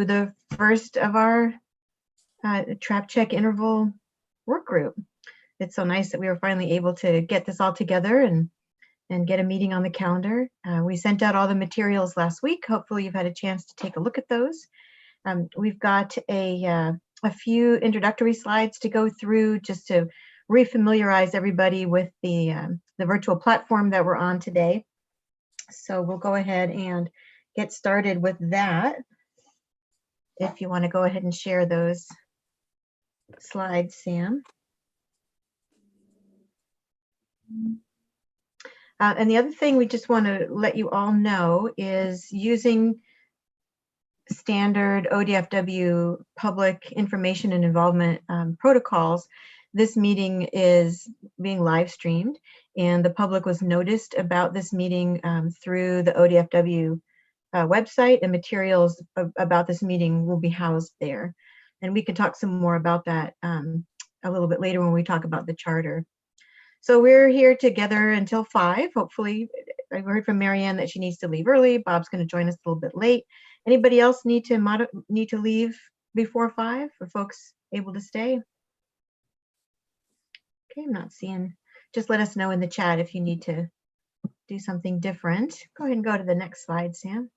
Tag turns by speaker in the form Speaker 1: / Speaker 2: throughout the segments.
Speaker 1: to the first of our trap check interval work group. It's so nice that we were finally able to get this all together and get a meeting on the calendar. We sent out all the materials last week. Hopefully you've had a chance to take a look at those. We've got a few introductory slides to go through just to refamiliarize everybody with the virtual platform that we're on today. So we'll go ahead and get started with that. If you want to go ahead and share those slides, Sam. And the other thing we just want to let you all know is using standard ODFW public information and involvement protocols. This meeting is being live streamed, and the public was noticed about this meeting through the ODFW website, and materials about this meeting will be housed there. And we can talk some more about that a little bit later when we talk about the charter. So we're here together until 5. Hopefully, I heard from Marianne that she needs to leave early. Bob's going to join us a little bit late. Anybody else need to leave before 5? Are folks able to stay? Okay, I'm not seeing. Just let us know in the chat if you need to do something different. Go ahead and go to the next slide, Sam.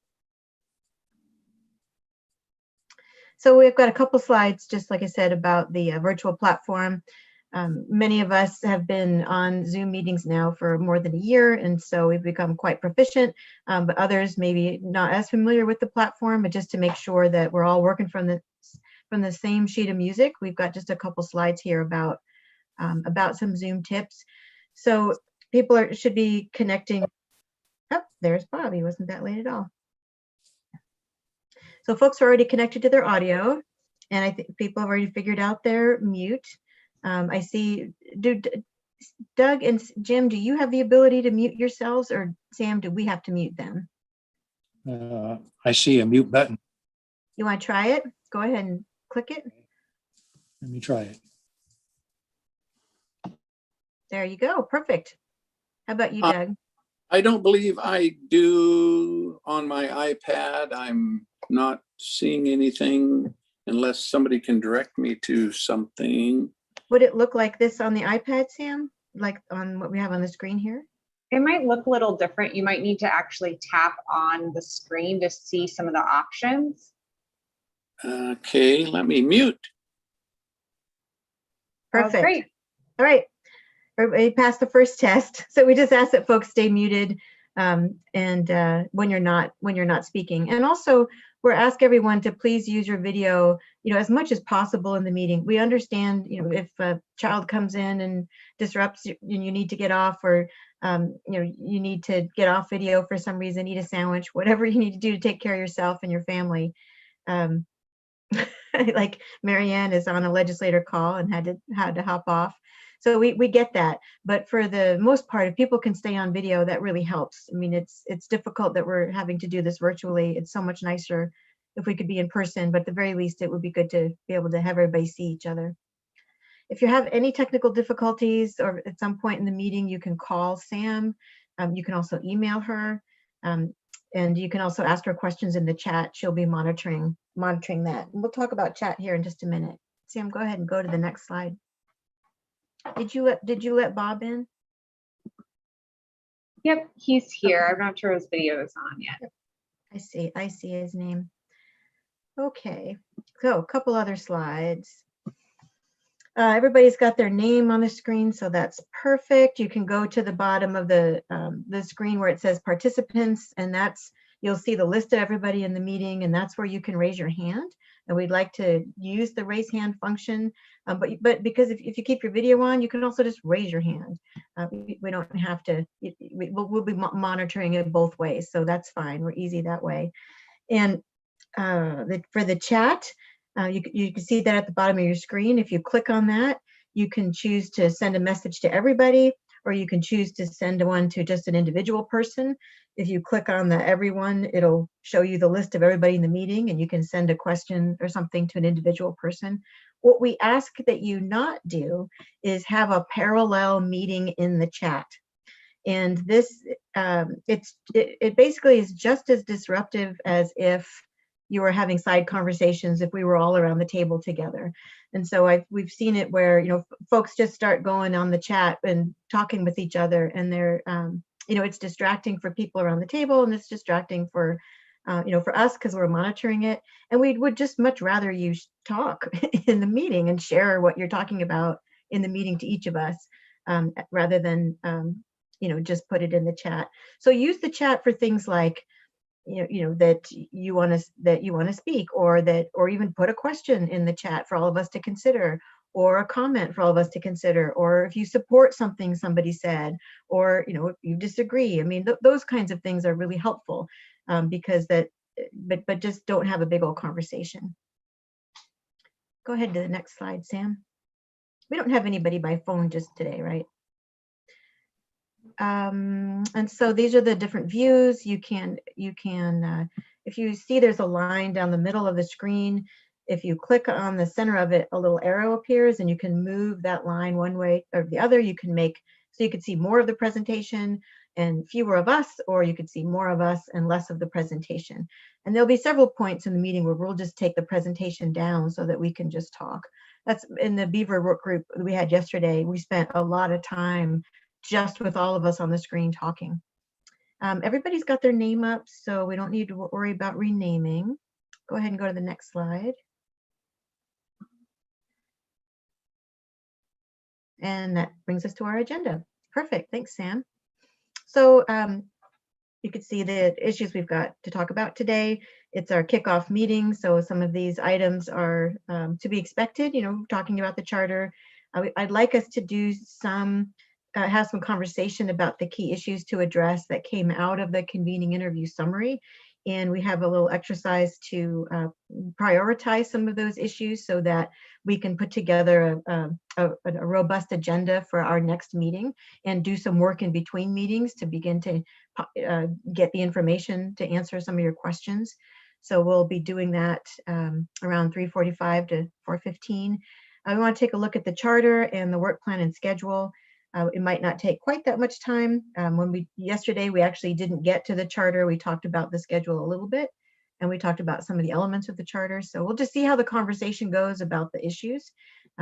Speaker 1: So we've got a couple slides, just like I said, about the virtual platform. Many of us have been on Zoom meetings now for more than a year, and so we've become quite proficient, but others maybe not as familiar with the platform. But just to make sure that we're all working from the same sheet of music, we've got just a couple slides here about some Zoom tips. So people should be connecting. Oh, there's Bob. He wasn't that late at all. So folks are already connected to their audio, and I think people have already figured out their mute. I see, Doug and Jim, do you have the ability to mute yourselves, or Sam, do we have to mute them?
Speaker 2: I see a mute button.
Speaker 1: You want to try it? Go ahead and click it.
Speaker 2: Let me try it.
Speaker 1: There you go. Perfect. How about you, Doug?
Speaker 3: I don't believe I do on my iPad. I'm not seeing anything unless somebody can direct me to something.
Speaker 1: Would it look like this on the iPad, Sam? Like on what we have on the screen here?
Speaker 4: It might look a little different. You might need to actually tap on the screen to see some of the options.
Speaker 3: Okay, let me mute.
Speaker 1: Perfect.
Speaker 4: Great.
Speaker 1: All right. Everybody passed the first test. So we just ask that folks stay muted and when you're not speaking. And also, we're asking everyone to please use your video, as much as possible in the meeting. We understand, if a child comes in and disrupts you, you need to get off, or you need to get off video for some reason, eat a sandwich, whatever you need to do to take care of yourself and your family. Like Marianne is on a legislator call and had to hop off. So we get that, but for the most part, if people can stay on video, that really helps. I mean, it's difficult that we're having to do this virtually. It's so much nicer if we could be in person, but at the very least, it would be good to be able to have everybody see each other. If you have any technical difficulties, or at some point in the meeting, you can call Sam. You can also email her, and you can also ask her questions in the chat. She'll be monitoring that. And we'll talk about chat here in just a minute. Sam, go ahead and go to the next slide. Did you let Bob in?
Speaker 4: Yep, he's here. I'm not sure his video is on yet.
Speaker 1: I see his name. Okay, so a couple other slides. Everybody's got their name on the screen, so that's perfect. You can go to the bottom of the screen where it says participants, and you'll see the list of everybody in the meeting, and that's where you can raise your hand. And we'd like to use the raise hand function, but because if you keep your video on, you can also just raise your hand. We don't have to. We'll be monitoring it both ways, so that's fine. We're easy that way. And for the chat, you can see that at the bottom of your screen. If you click on that, you can choose to send a message to everybody, or you can choose to send one to just an individual person. If you click on the everyone, it'll show you the list of everybody in the meeting, and you can send a question or something to an individual person. What we ask that you not do is have a parallel meeting in the chat. And this, it basically is just as disruptive as if you were having side conversations if we were all around the table together. And so we've seen it where, you know, folks just start going on the chat and talking with each other, and they're, you know, it's distracting for people around the table, and it's distracting for, you know, for us because we're monitoring it. And we would just much rather you talk in the meeting and share what you're talking about in the meeting to each of us, rather than, you know, just put it in the chat. So use the chat for things like, you know that you want to speak, or even put a question in the chat for all of us to consider, or a comment for all of us to consider, or if you support something somebody said, or, you know, if you disagree. I mean, those kinds of things are really helpful, because but just don't have a big old conversation. Go ahead to the next slide, Sam. We don't have anybody by phone just today, right? And so these are the different views. You can if you see there's a line down the middle of the screen, if you click on the center of it, a little arrow appears, and you can move that line one way or the other. You can make, so you could see more of the presentation and fewer of us, or you could see more of us and less of the presentation. And there'll be several points in the meeting where we'll just take the presentation down so that we can just talk. That's in the Beaver work group we had yesterday. We spent a lot of time just with all of us on the screen talking. Everybody's got their name up, so we don't need to worry about renaming. Go ahead and go to the next slide. And that brings us to our agenda. Perfect, thanks, Sam. So you can see the issues we've got to talk about today. It's our kickoff meeting, so some of these items are to be expected, you know, talking about the charter. I'd like us to do some have some conversation about the key issues to address that came out of the convening interview summary. And we have a little exercise to prioritize some of those issues so that we can put together a robust agenda for our next meeting, and do some work in between meetings to begin to get the information to answer some of your questions. So we'll be doing that around 3:45 to 4:15. We want to take a look at the charter and the work plan and schedule. It might not take quite that much time. Yesterday we actually didn't get to the charter. We talked about the schedule a little bit, and we talked about some of the elements of the charter. So we'll just see how the conversation goes about the issues,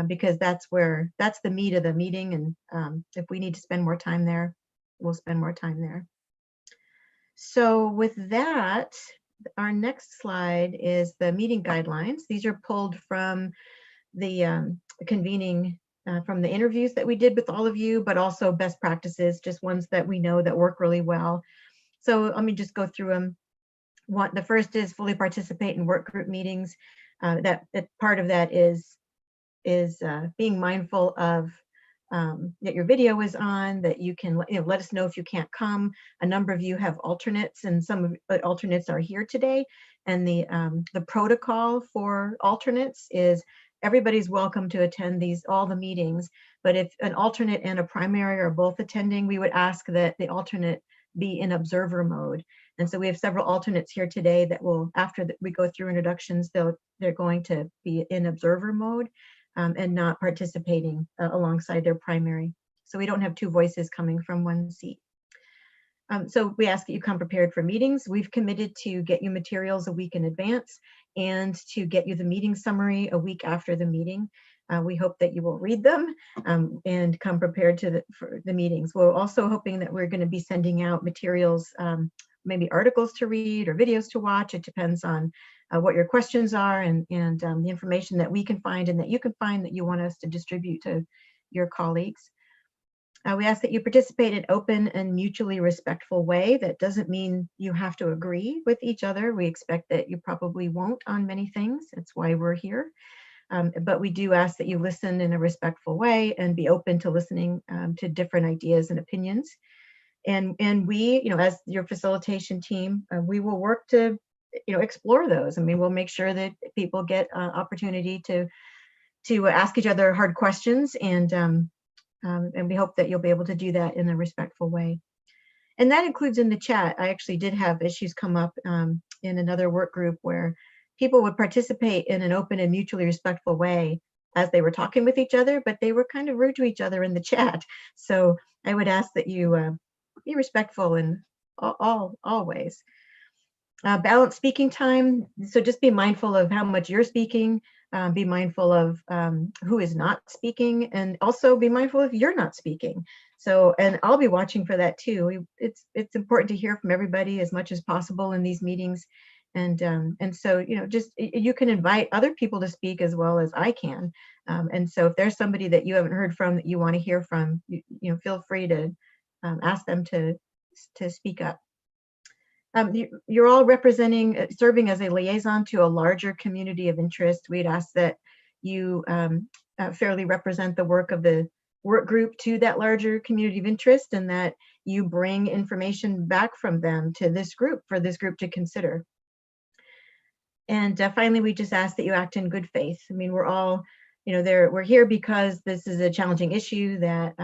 Speaker 1: because that's the meat of the meeting. And if we need to spend more time there, we'll spend more time there. So with that, our next slide is the meeting guidelines. These are pulled from the convening, from the interviews that we did with all of you, but also best practices, just ones that we know that work really well. So let me just go through them. The first is fully participate in work group meetings. That part of that is being mindful of that your video is on, that you can let us know if you can't come. A number of you have alternates, and some of the alternates are here today. And the protocol for alternates is everybody's welcome to attend all the meetings, but if an alternate and a primary are both attending, we would ask that the alternate be in observer mode. And so we have several alternates here today that will, after we go through introductions, they're going to be in observer mode and not participating alongside their primary. So we don't have two voices coming from one seat. So we ask that you come prepared for meetings. We've committed to get you materials a week in advance and to get you the meeting summary a week after the meeting. We hope that you will read them and come prepared for the meetings. We're also hoping that we're going to be sending out materials, maybe articles to read or videos to watch. It depends on what your questions are and the information that we can find and that you can find that you want us to distribute to your colleagues. We ask that you participate in an open and mutually respectful way. That doesn't mean you have to agree with each other. We expect that you probably won't on many things. That's why we're here. But we do ask that you listen in a respectful way and be open to listening to different ideas and opinions. And we, as your facilitation team, we will work to, explore those. I mean, we'll make sure that people get opportunity to ask each other hard questions, and we hope that you'll be able to do that in a respectful way. And that includes in the chat. I actually did have issues come up in another work group where people would participate in an open and mutually respectful way as they were talking with each other, but they were kind of rude to each other in the chat. So I would ask that you be respectful in all ways. Balanced speaking time. So just be mindful of how much you're speaking. Be mindful of who is not speaking, and also be mindful if you're not speaking. So, and I'll be watching for that too. It's important to hear from everybody as much as possible in these meetings, and so just you can invite other people to speak as well as I can. And so if there's somebody that you haven't heard from that you want to hear from, feel free to ask them to speak up. You're all representing, serving as a liaison to a larger community of interest. We'd ask that you fairly represent the work of the work group to that larger community of interest, and that you bring information back from them to this group for this group to consider. And finally, we just ask that you act in good faith. I mean, we're all, we're here because this is a challenging issue that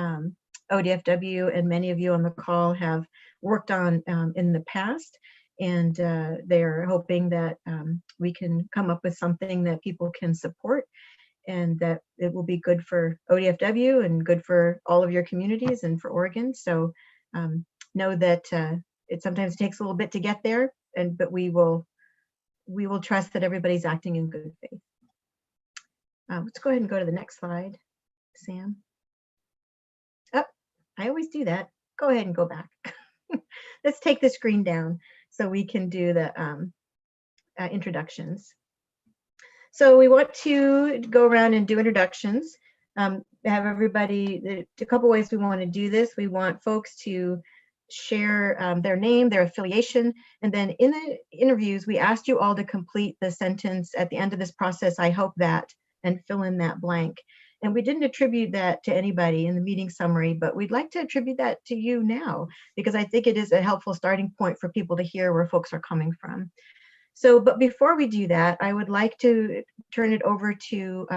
Speaker 1: ODFW and many of you on the call have worked on in the past, and they're hoping that we can come up with something that people can support, and that it will be good for ODFW and good for all of your communities and for Oregon. So know that it sometimes takes a little bit to get there, but we will trust that everybody's acting in good faith. Let's go ahead and go to the next slide, Sam. Oh, I always do that. Go ahead and go back. Let's take the screen down so we can do the introductions. So we want to go around and do introductions. Have everybody, a couple ways we want to do this. We want folks to share their name, their affiliation, and then in the interviews, we asked you all to complete the sentence at the end of this process, "I hope that," and fill in that blank. And we didn't attribute that to anybody in the meeting summary, but we'd like to attribute that to you now, because I think it is a helpful starting point for people to hear where folks are coming from. So, but before we do that, I would like to turn it over to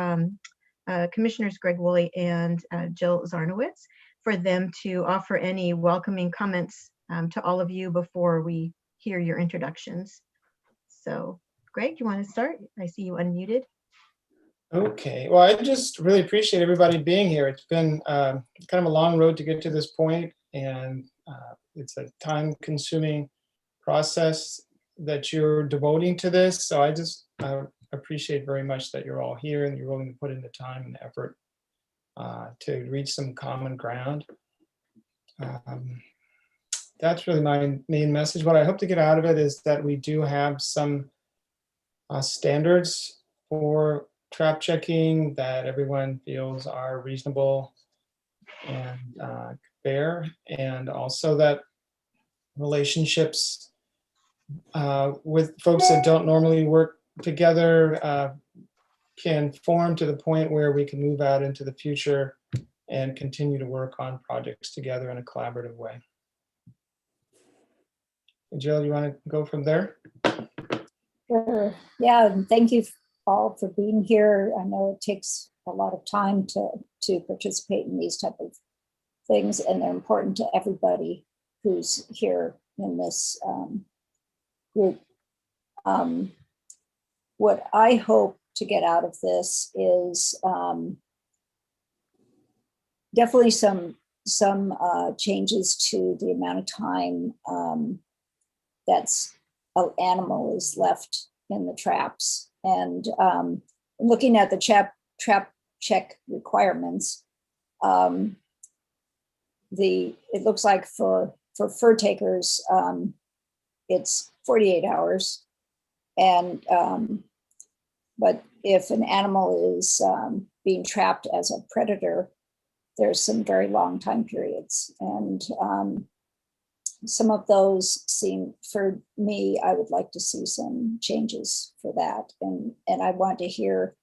Speaker 1: Commissioners Greg Woolley and Jill Zarnowitz for them to offer any welcoming comments to all of you before we hear your introductions. So, Greg, you want to start? I see you unmuted.
Speaker 5: Okay, well, I just really appreciate everybody being here. It's been kind of a long road to get to this point, and it's a time-consuming process that you're devoting to this. So I just appreciate very much that you're all here and you're willing to put in the time and effort to reach some common ground. That's really my main message. What I hope to get out of it is that we do have some standards for trap checking that everyone feels are reasonable and fair, and also that relationships with folks that don't normally work together can form to the point where we can move out into the future and continue to work on projects together in a collaborative way. Jill, you want to go from there?
Speaker 6: Sure. Yeah, and thank you all for being here. I know it takes a lot of time to participate in these type of things, and they're important to everybody who's here in this group. What I hope to get out of this is definitely some changes to the amount of time that's an animal is left in the traps. And looking at the trap check requirements, it looks like for fur takers, it's 48 hours. And but if an animal is being trapped as a predator, there's some very long time periods. And some of those seem, for me, I would like to see some changes for that. And I want to hear,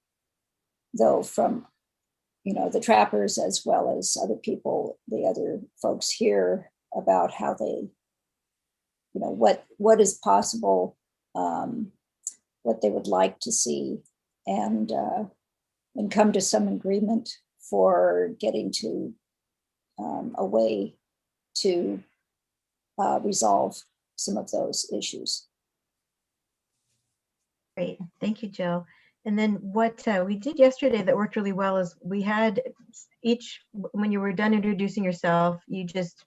Speaker 6: though, from the trappers as well as other people, the other folks here, about how they, what is possible, what they would like to see, and come to some agreement for getting to a way to resolve some of those issues.
Speaker 1: Great, thank you, Jill. And then what we did yesterday that worked really well is we had each, when you were done introducing yourself, you just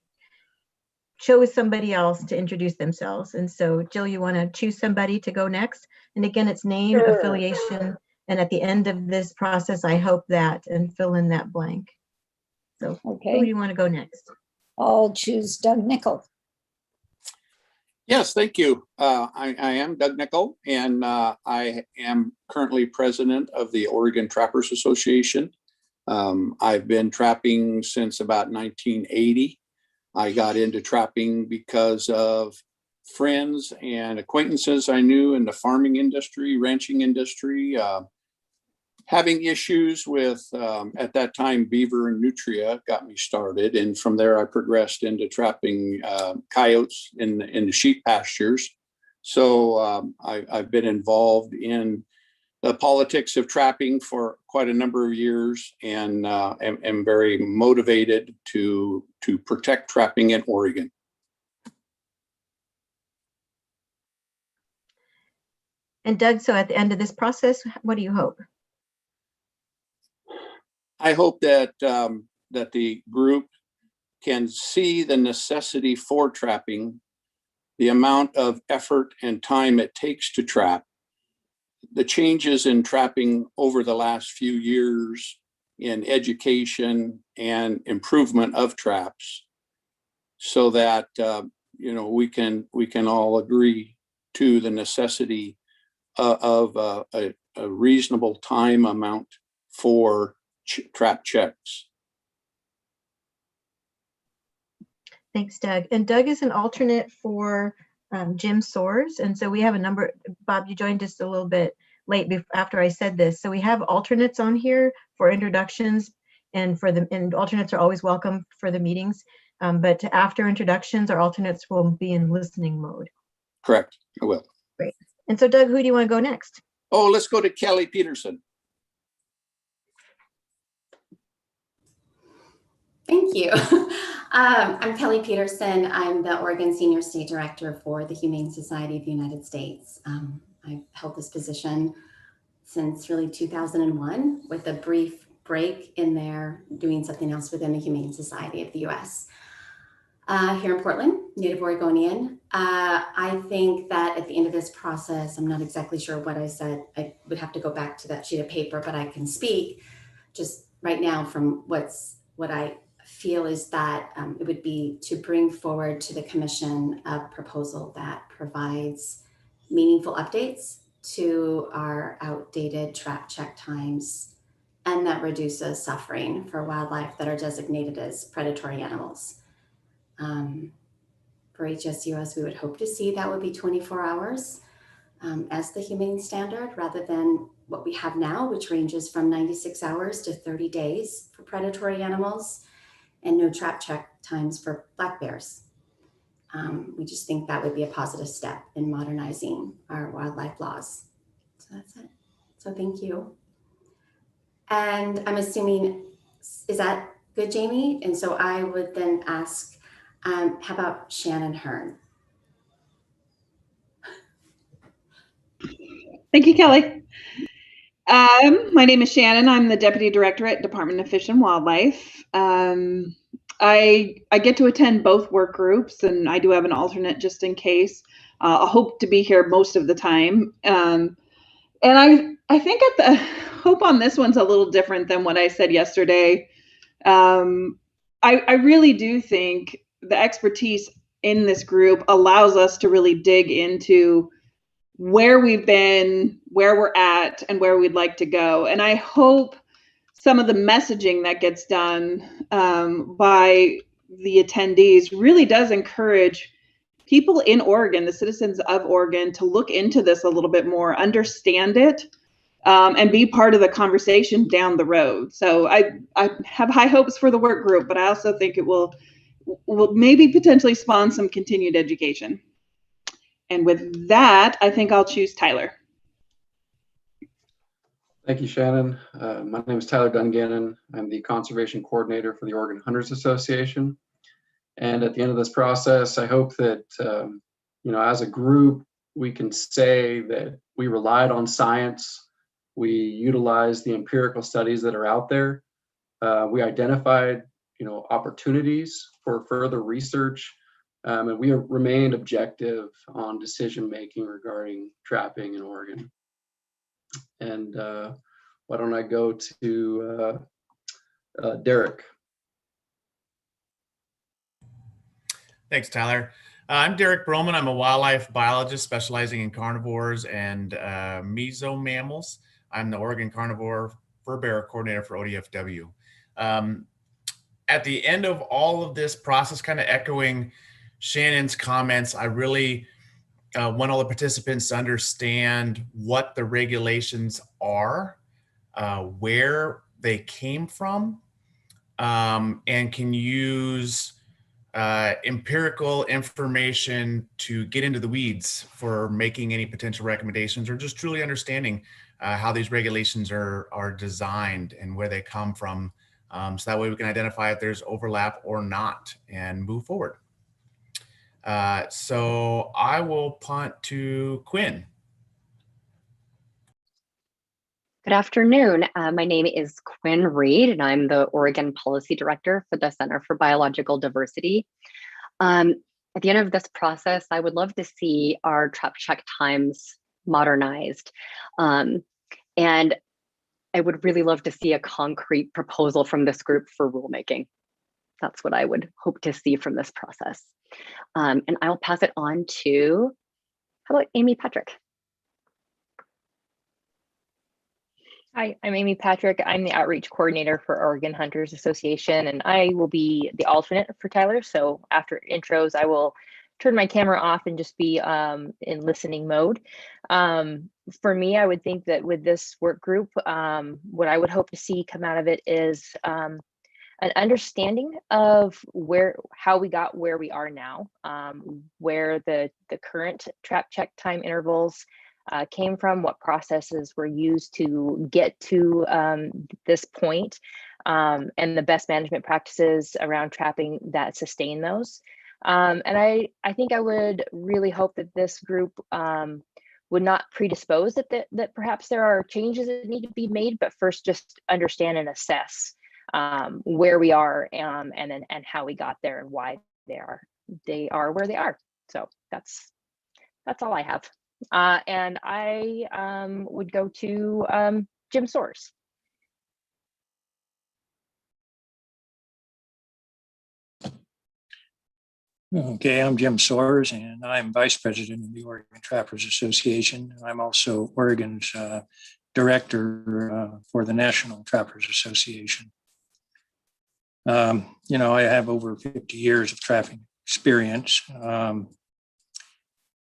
Speaker 1: chose somebody else to introduce themselves. And so Jill, you want to choose somebody to go next? And again, it's name,
Speaker 6: Sure.
Speaker 1: affiliation, and at the end of this process, I hope that, and fill in that blank. So who do
Speaker 6: Okay,
Speaker 1: you want to go next?
Speaker 6: I'll choose Doug Nickel.
Speaker 3: Yes, thank you. I am Doug Nickel, and I am currently president of the Oregon Trappers Association. I've been trapping since about 1980. I got into trapping because of friends and acquaintances I knew in the farming industry, ranching industry, having issues with, at that time, beaver and nutria got me started. And from there, I progressed into trapping coyotes in the sheep pastures. So I've been involved in the politics of trapping for quite a number of years, and am very motivated to protect trapping in Oregon.
Speaker 1: And Doug, so at the end of this process, what do you hope?
Speaker 3: I hope that that the group can see the necessity for trapping, the amount of effort and time it takes to trap, the changes in trapping over the last few years in education and improvement of traps, so that we can all agree to the necessity of a reasonable time amount for trap checks.
Speaker 1: Thanks, Doug. And Doug is an alternate for Jim Soares. And so we have a number, Bob, you joined us a little bit late after I said this. So we have alternates on here for introductions, and alternates are always welcome for the meetings. But after introductions, our alternates will be in listening mode.
Speaker 3: Correct, I will.
Speaker 1: Great. And so Doug, who do you want to go next?
Speaker 3: Oh, let's go to Kelly Peterson.
Speaker 7: Thank you. I'm Kelly Peterson. I'm the Oregon Senior State Director for the Humane Society of the United States. I've held this position since really 2001, with a brief break in there doing something else within the Humane Society of the US. Here in Portland, native Oregonian. I think that at the end of this process, I'm not exactly sure what I said. I would have to go back to that sheet of paper, but I can speak just right now from what I feel is that it would be to bring forward to the commission a proposal that provides meaningful updates to our outdated trap check times, and that reduces suffering for wildlife that are designated as predatory animals. For HSUS, we would hope to see that would be 24 hours as the humane standard, rather than what we have now, which ranges from 96 hours to 30 days for predatory animals, and no trap check times for black bears. We just think that would be a positive step in modernizing our wildlife laws. So that's it. So thank you. And I'm assuming, is that good, Jamie? And so I would then ask, how about Shannon Hearn?
Speaker 8: Thank you, Kelly. My name is Shannon. I'm the Deputy Director at Department of Fish and Wildlife. I get to attend both work groups, and I do have an alternate just in case. I hope to be here most of the time. And I think at the hope on this one's a little different than what I said yesterday. I really do think the expertise in this group allows us to really dig into where we've been, where we're at, and where we'd like to go. And I hope some of the messaging that gets done by the attendees really does encourage people in Oregon, the citizens of Oregon, to look into this a little bit more, understand it, and be part of the conversation down the road. So I have high hopes for the work group, but I also think it will maybe potentially spawn some continued education. And with that, I think I'll choose Tyler.
Speaker 9: Thank you, Shannon. My name is Tyler Dungannon. I'm the Conservation Coordinator for the Oregon Hunters Association. And at the end of this process, I hope that, as a group, we can say that we relied on science. We utilized the empirical studies that are out there. We identified, opportunities for further research And we have remained objective on decision-making regarding trapping in Oregon. And why don't I go to Derek?
Speaker 10: Thanks, Tyler. I'm Derek Broman. I'm a wildlife biologist specializing in carnivores and mesomammals. I'm the Oregon Carnivore Fur Bearer Coordinator for ODFW. At the end of all of this process, kind of echoing Shannon's comments, I really want all the participants to understand what the regulations are, where they came from, and can use empirical information to get into the weeds for making any potential recommendations, or just truly understanding how these regulations are designed and where they come from. So that way we can identify if there's overlap or not and move forward. So I will punt to Quinn.
Speaker 11: Good afternoon. My name is Quinn Reed, and I'm the Oregon Policy Director for the Center for Biological Diversity. At the end of this process, I would love to see our trap check times modernized. And I would really love to see a concrete proposal from this group for rulemaking. That's what I would hope to see from this process. And I'll pass it on to, how about Amy Patrick?
Speaker 12: Hi, I'm Amy Patrick. I'm the outreach coordinator for Oregon Hunters Association, and I will be the alternate for Tyler. So after intros, I will turn my camera off and just be in listening mode. For me, I would think that with this work group, what I would hope to see come out of it is an understanding of how we got where we are now, where the current trap check time intervals came from, what processes were used to get to this point, and the best management practices around trapping that sustain those. And I think I would really hope that this group would not predispose that perhaps there are changes that need to be made, but first just understand and assess where we are and how we got there and why they are where they are. So that's all I have. And I would go to Jim Soares.
Speaker 2: Okay, I'm Jim Soares, and I'm Vice President of the Oregon Trappers Association. I'm also Oregon's Director for the National Trappers Association. I have over 50 years of trapping experience.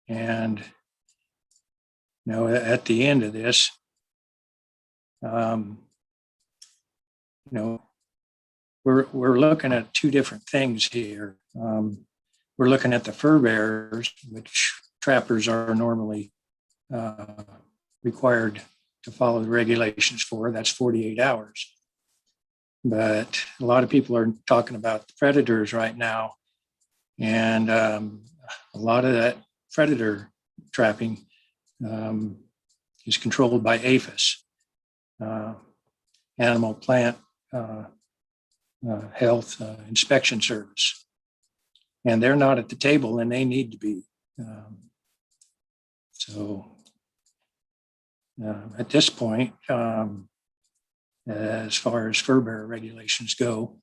Speaker 2: And at the end of this, we're looking at two different things here. We're looking at the fur bearers, which trappers are normally required to follow the regulations for. That's 48 hours. But a lot of people are talking about the predators right now. And a lot of that predator trapping is controlled by APHIS, Animal Plant Health Inspection Service. And they're not at the table, and they need to be. At this point, as far as fur bearer regulations go,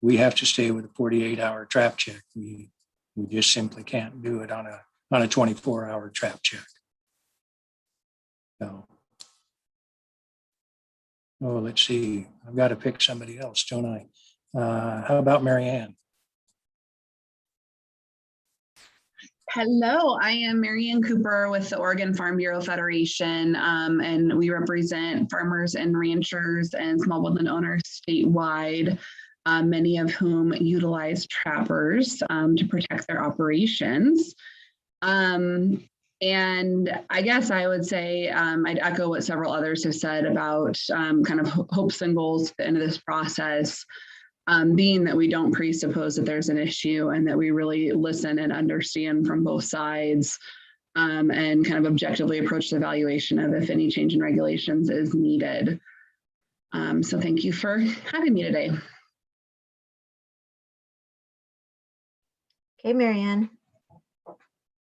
Speaker 2: we have to stay with a 48-hour trap check. We just simply can't do it on a 24-hour trap check. So, let's see. I've got to pick somebody else, don't I? How about Marianne?
Speaker 13: Hello, I am Marianne Cooper with the Oregon Farm Bureau Federation, and we represent farmers and ranchers and small woodland owners statewide, many of whom utilize trappers to protect their operations. And I guess I would say I'd echo what several others have said about kind of hopes and goals at the end of this process. Being that we don't presuppose that there's an issue and that we really listen and understand from both sides and kind of objectively approach the evaluation of if any change in regulations is needed. So thank you for having me today.
Speaker 1: Okay, Marianne,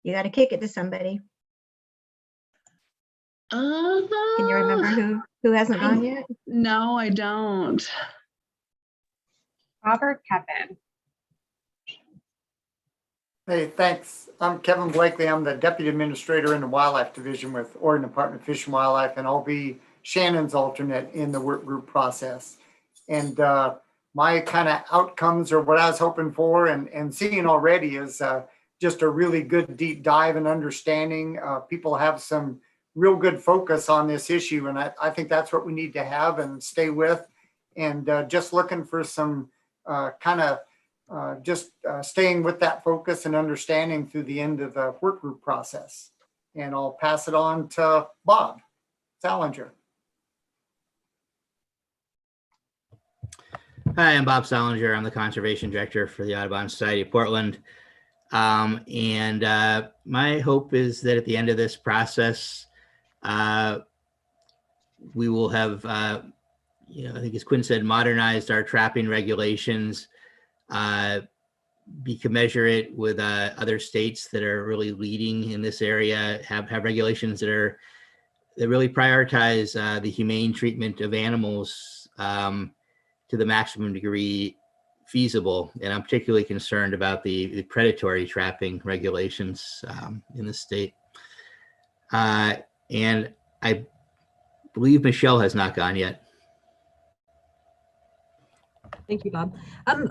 Speaker 1: you got to kick it to somebody. Can you remember who hasn't gone yet?
Speaker 13: No, I don't.
Speaker 4: Robert Kevin.
Speaker 14: Hey, thanks. I'm Kevin Blakely. I'm the Deputy Administrator in the Wildlife Division with Oregon Department of Fish and Wildlife, and I'll be Shannon's alternate in the work group process. And my kind of outcomes or what I was hoping for and seeing already is just a really good deep dive and understanding. People have some real good focus on this issue, and I think that's what we need to have and stay with. And just looking for some staying with that focus and understanding through the end of the work group process. And I'll pass it on to Bob Salinger.
Speaker 15: Hi, I'm Bob Salinger. I'm the Conservation Director for the Audubon Society of Portland. My hope is that at the end of this process, we will have, I think as Quinn said, modernized our trapping regulations, be commensurate with other states that are really leading in this area, have regulations that really prioritize the humane treatment of animals to the maximum degree feasible. And I'm particularly concerned about the predatory trapping regulations in the state. And I believe Michelle has not gone yet.
Speaker 16: Thank you, Bob. I'm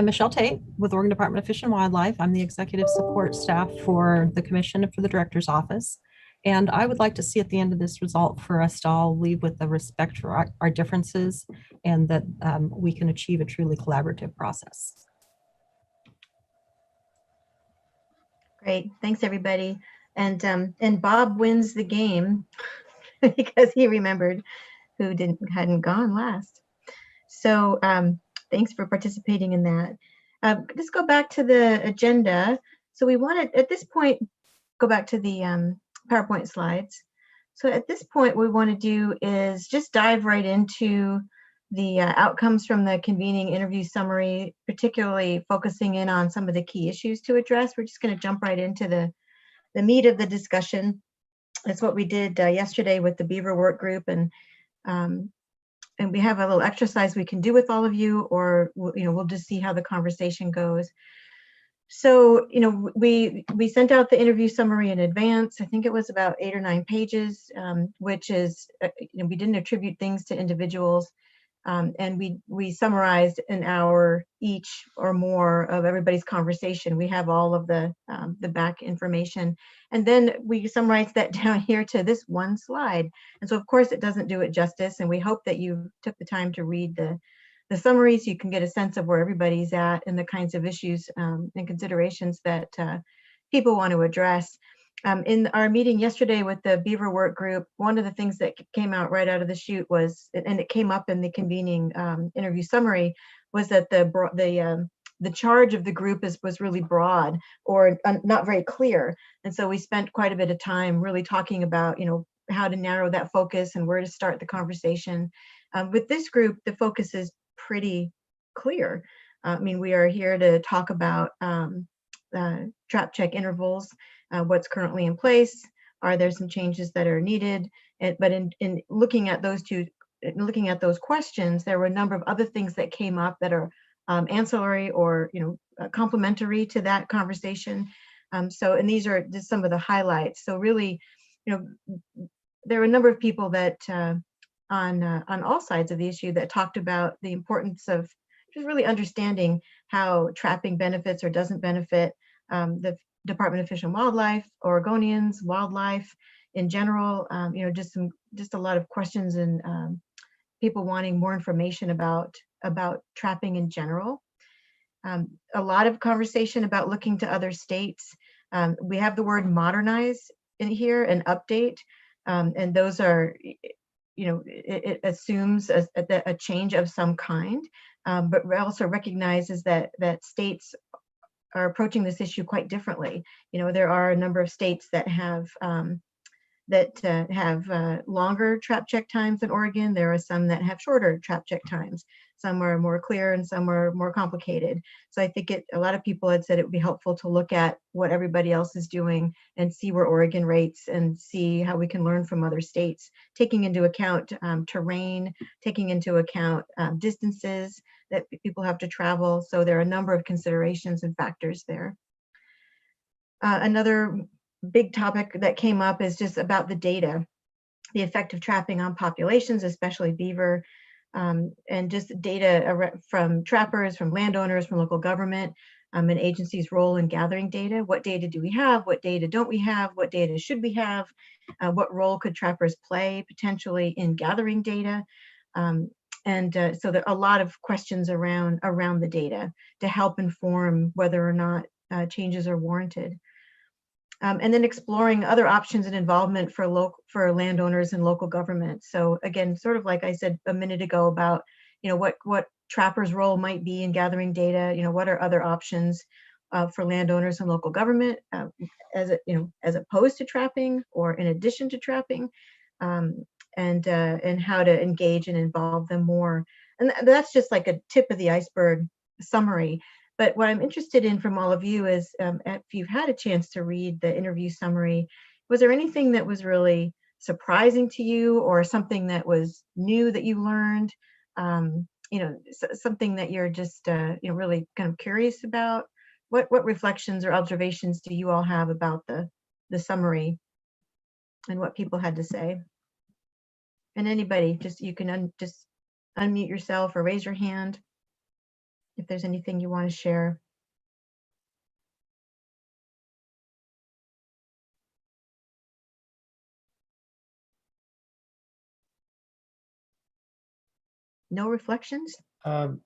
Speaker 16: Michelle Tate with Oregon Department of Fish and Wildlife. I'm the executive support staff for the commission and for the director's office. And I would like to see at the end of this result for us to all leave with the respect for our differences and that we can achieve a truly collaborative process.
Speaker 1: Great, thanks everybody. And Bob wins the game because he remembered who hadn't gone last. So thanks for participating in that. Let's go back to the agenda. So we want to, at this point, go back to the PowerPoint slides. So at this point, what we want to do is just dive right into the outcomes from the convening interview summary, particularly focusing in on some of the key issues to address. We're just going to jump right into the meat of the discussion. That's what we did yesterday with the Beaver work group, and we have a little exercise we can do with all of you, or we'll just see how the conversation goes. So, we sent out the interview summary in advance. I think it was about 8 or 9 pages, which is, we didn't attribute things to individuals. And we summarized an hour each or more of everybody's conversation. We have all of the back information. And then we summarized that down here to this one slide. And so, of course, it doesn't do it justice. And we hope that you took the time to read the summary so you can get a sense of where everybody's at and the kinds of issues and considerations that people want to address. In our meeting yesterday with the Beaver work group, one of the things that came out right out of the chute was, and it came up in the convening interview summary, was that the charge of the group was really broad or not very clear. And so we spent quite a bit of time really talking about, how to narrow that focus and where to start the conversation. With this group, the focus is pretty clear. I mean, we are here to talk about trap check intervals, what's currently in place. Are there some changes that are needed? But in looking at those questions, there were a number of other things that came up that are ancillary or complementary to that conversation. And these are just some of the highlights. So really, there were a number of people that on all sides of the issue that talked about the importance of just really understanding how trapping benefits or doesn't benefit the Department of Fish and Wildlife, Oregonians, wildlife in general. Just a lot of questions and people wanting more information about trapping in general. A lot of conversation about looking to other states. We have the word modernize in here and update, and those are, it assumes a change of some kind, but also recognizes that states are approaching this issue quite differently. There are a number of states that have that have longer trap check times in Oregon. There are some that have shorter trap check times. Some are more clear and some are more complicated. So I think a lot of people had said it would be helpful to look at what everybody else is doing and see where Oregon rates and see how we can learn from other states, taking into account terrain, taking into account distances that people have to travel. So there are a number of considerations and factors there. Another big topic that came up is just about the data, the effect of trapping on populations, especially beaver, and just data from trappers, from landowners, from local government, and agencies' role in gathering data. What data do we have? What data don't we have? What data should we have? What role could trappers play potentially in gathering data? So there are a lot of questions around the data to help inform whether or not changes are warranted. And then exploring other options and involvement for landowners and local government. So again, sort of like I said a minute ago about, what trappers' role might be in gathering data, what are other options for landowners and local government as opposed to trapping or in addition to trapping, and how to engage and involve them more. And that's just like a tip of the iceberg summary. But what I'm interested in from all of you is, if you've had a chance to read the interview summary, was there anything that was really surprising to you or something that was new that you learned? Something that you're just, really kind of curious about? What reflections or observations do you all have about the summary and what people had to say? And anybody, you can just unmute yourself or raise your hand if there's anything you want to share. No reflections?
Speaker 5: So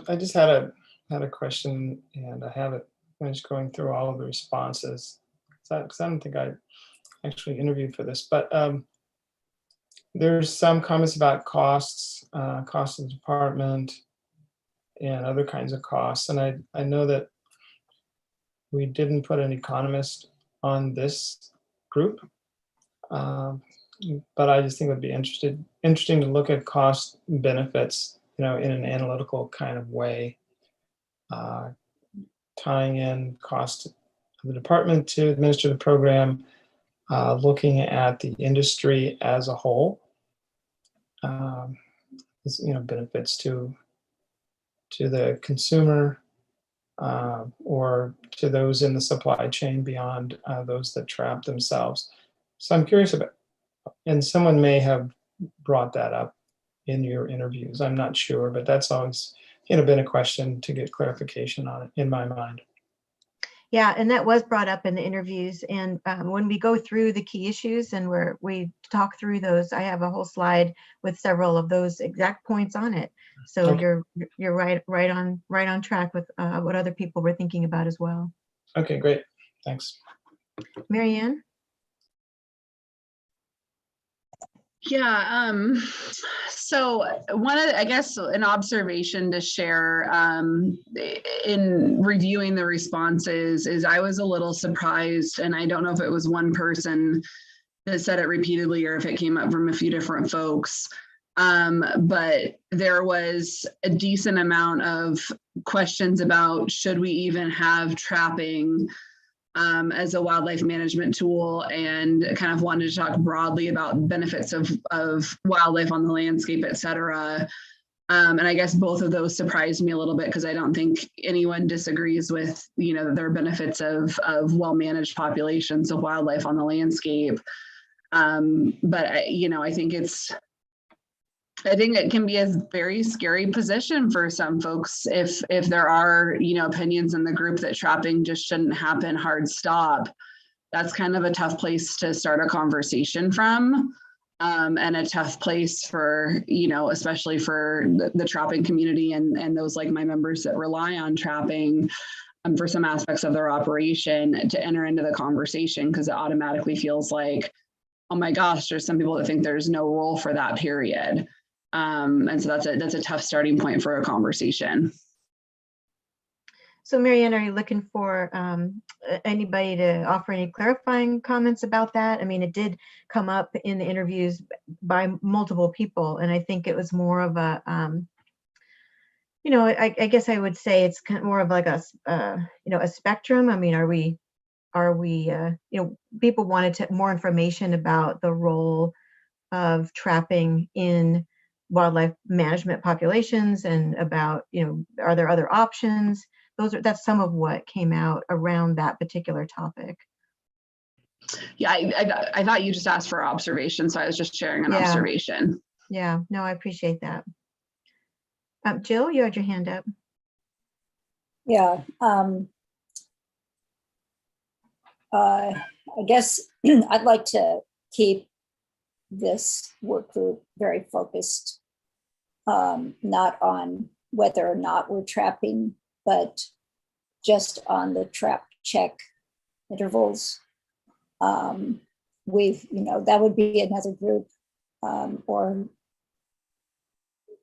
Speaker 5: I just had a question, and I haven't finished going through all of the responses because I don't think I actually interviewed for this, but there's some comments about costs of the department and other kinds of costs. And I know that we didn't put an economist on this group, but I just think it would be interesting to look at cost benefits, in an analytical kind of way, tying in cost of the department to administer the program, looking at the industry as a whole, benefits to the consumer, or to those in the supply chain beyond those that trap themselves. So I'm curious about, and someone may have brought that up in your interviews, I'm not sure, but that's always been a question to get clarification on it in my mind.
Speaker 1: Yeah, and that was brought up in the interviews. And when we go through the key issues and we talk through those, I have a whole slide with several of those exact points on it. So okay. You're right on track with what other people were thinking about as well.
Speaker 5: Okay, great. Thanks.
Speaker 1: Marianne?
Speaker 13: Yeah, so I guess an observation to share in reviewing the responses is I was a little surprised, and I don't know if it was one person that said it repeatedly or if it came up from a few different folks, but there was a decent amount of questions about should we even have trapping as a wildlife management tool, and kind of wanted to talk broadly about benefits of wildlife on the landscape, et cetera. And I guess both of those surprised me a little bit because I don't think anyone disagrees with, that there are benefits of well-managed populations of wildlife on the landscape. But I think it can be a very scary position for some folks if there are, opinions in the group that trapping just shouldn't happen, hard stop. That's kind of a tough place to start a conversation from, and a tough place for, especially for the trapping community and those like my members that rely on trapping for some aspects of their operation to enter into the conversation, because it automatically feels like, oh my gosh, there's some people that think there's no role for that period. And so that's a tough starting point for a conversation.
Speaker 1: So Marianne, are you looking for anybody to offer any clarifying comments about that? I mean, it did come up in the interviews by multiple people, and I think it was more of a, I guess I would say it's kind of more of like a, a spectrum. I mean, are we, people wanted more information about the role of trapping in wildlife management populations and about, are there other options? That's some of what came out around that particular topic.
Speaker 13: Yeah, I thought you just asked for observation, so I was just sharing an observation.
Speaker 1: Yeah, no, I appreciate that. Jill, you had your hand up.
Speaker 6: Yeah, I guess I'd like to keep this work group very focused, not on whether or not we're trapping, but just on the trap check intervals. That would be another group, or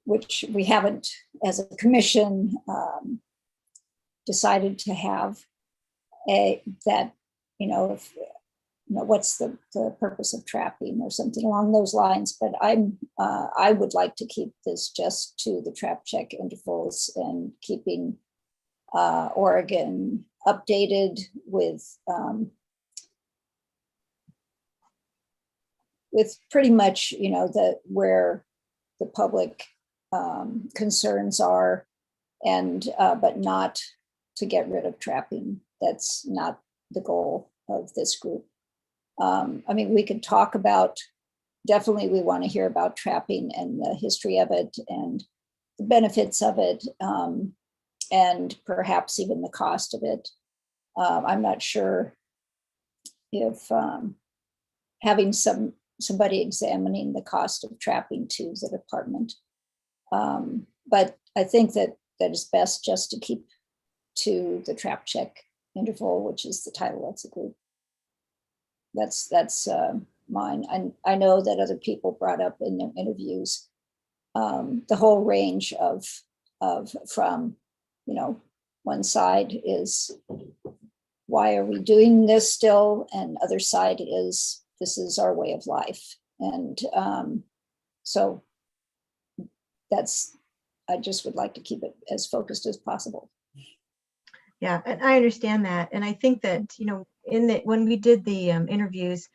Speaker 6: which we haven't, as a commission, decided to have what's the purpose of trapping or something along those lines. But I would like to keep this just to the trap check intervals and keeping Oregon updated with pretty much, where the public concerns are, and but not to get rid of trapping. That's not the goal of this group. I mean, we could talk about, definitely we want to hear about trapping and the history of it and the benefits of it, and perhaps even the cost of it. I'm not sure if having somebody examining the cost of trapping to the department. But I think that it's best just to keep to the trap check interval, which is the title of the group. That's mine. I know that other people brought up in their interviews the whole range of from, one side is, why are we doing this still? And other side is, this is our way of life. And so I just would like to keep it as focused as possible.
Speaker 1: Yeah, and I understand that. And I think that, when we did the interviews,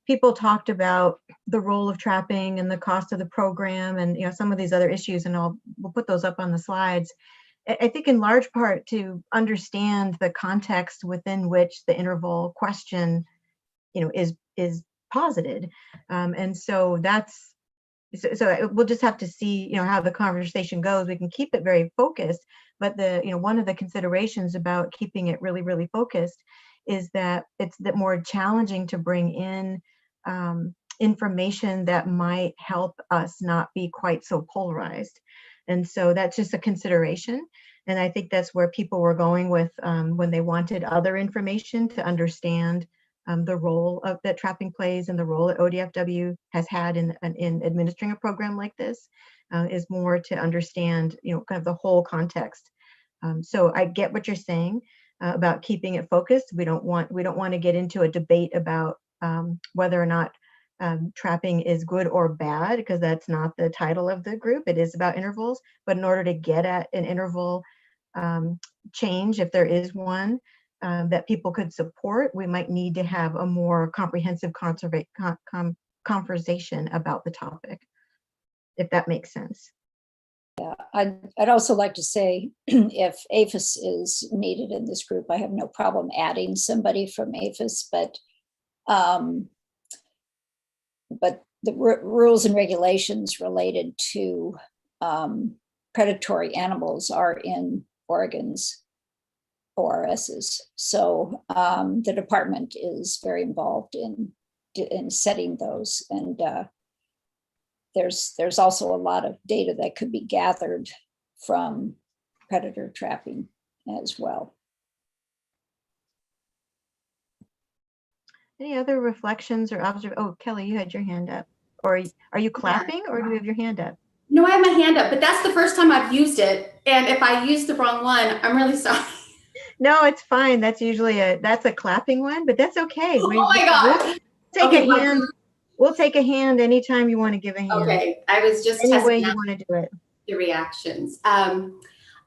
Speaker 1: people talked about the role of trapping and the cost of the program and, some of these other issues, and we'll put those up on the slides. I think in large part to understand the context within which the interval question, is posited. And so so we'll just have to see, how the conversation goes. We can keep it very focused, but one of the considerations about keeping it really, really focused is that it's more challenging to bring in information that might help us not be quite so polarized. And so that's just a consideration. And I think that's where people were going with when they wanted other information to understand the role that trapping plays and the role that ODFW has had in administering a program like this, is more to understand, kind of the whole context. So I get what you're saying about keeping it focused. We don't want to get into a debate about whether or not trapping is good or bad, because that's not the title of the group. It is about intervals. But in order to get at an interval change, if there is one, that people could support, we might need to have a more comprehensive conversation about the topic, if that makes sense.
Speaker 6: Yeah, I'd also like to say, if APHIS is needed in this group, I have no problem adding somebody from APHIS, but the rules and regulations related to predatory animals are in Oregon's ORSs. So the department is very involved in setting those. And there's also a lot of data that could be gathered from predator trapping as well.
Speaker 1: Any other reflections or observations? Oh, Kelly, you had your hand up. Or are you clapping, or do you have your hand up?
Speaker 7: No, I have my hand up, but that's the first time I've used it. And if I used the wrong one, I'm really sorry.
Speaker 1: No, it's fine. That's usually that's a clapping one, but that's okay.
Speaker 7: Oh my God.
Speaker 1: Take
Speaker 7: Okay,
Speaker 1: a hand. We'll take a hand anytime you want to give a hand.
Speaker 7: Okay, I was just
Speaker 1: Any way
Speaker 7: testing
Speaker 1: you
Speaker 7: out
Speaker 1: want to do it.
Speaker 7: the reactions.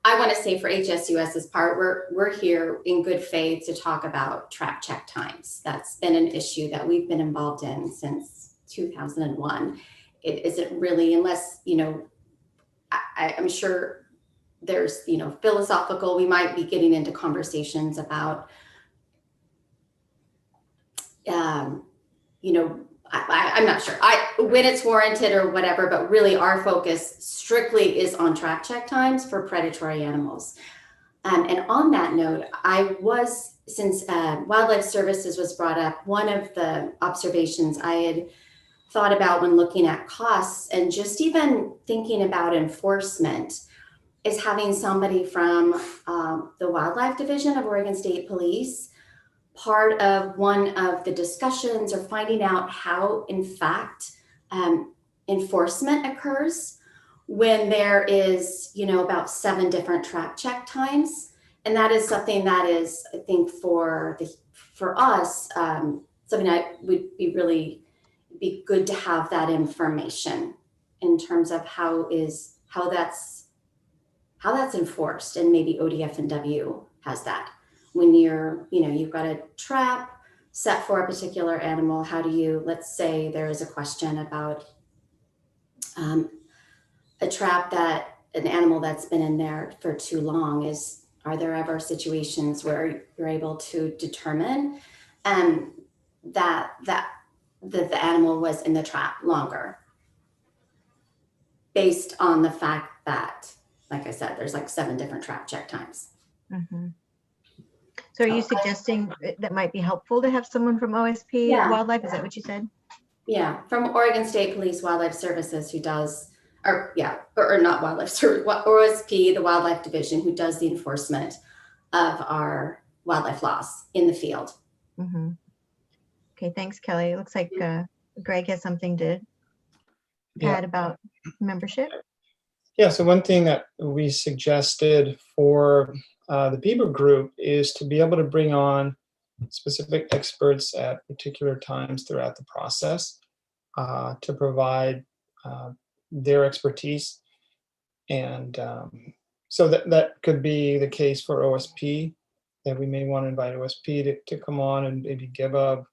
Speaker 7: I want to say for HSUS's part, we're here in good faith to talk about trap check times. That's been an issue that we've been involved in since 2001. It isn't really, unless, you know, I'm sure there's, you know, philosophical, we might be getting into conversations about, you know, I'm not sure when it's warranted or whatever, but really our focus strictly is on trap check times for predatory animals. And on that note, since Wildlife Services was brought up, one of the observations I had thought about when looking at costs and just even thinking about enforcement is having somebody from the Wildlife Division of Oregon State Police part of one of the discussions, or finding out how, in fact, enforcement occurs when there is, you know, about 7 different trap check times. And that is something that is, I think, for us, something that would be good to have that information in terms of how that's enforced, and maybe ODF&W has that. When you've got a trap set for a particular animal, how do you, let's say there is a question about a trap that an animal that's been in there for too long, are there ever situations where you're able to determine that the animal was in the trap longer based on the fact that, like I said, there's like 7 different trap check times.
Speaker 1: Mm-hmm. So are you suggesting that might be helpful to have someone from OSP Wildlife? Is that what you said?
Speaker 7: Yeah, from Oregon State Police Wildlife Services, who does, or not Wildlife Service, OSP, the Wildlife Division, who does the enforcement of our wildlife laws in the field.
Speaker 1: Mm-hmm. Okay, thanks, Kelly. It looks like Greg has something to add about membership.
Speaker 5: Yeah, so one thing that we suggested for the Beaver group is to be able to bring on specific experts at particular times throughout the process to provide their expertise. And so that could be the case for OSP, that we may want to invite OSP to come on and maybe give a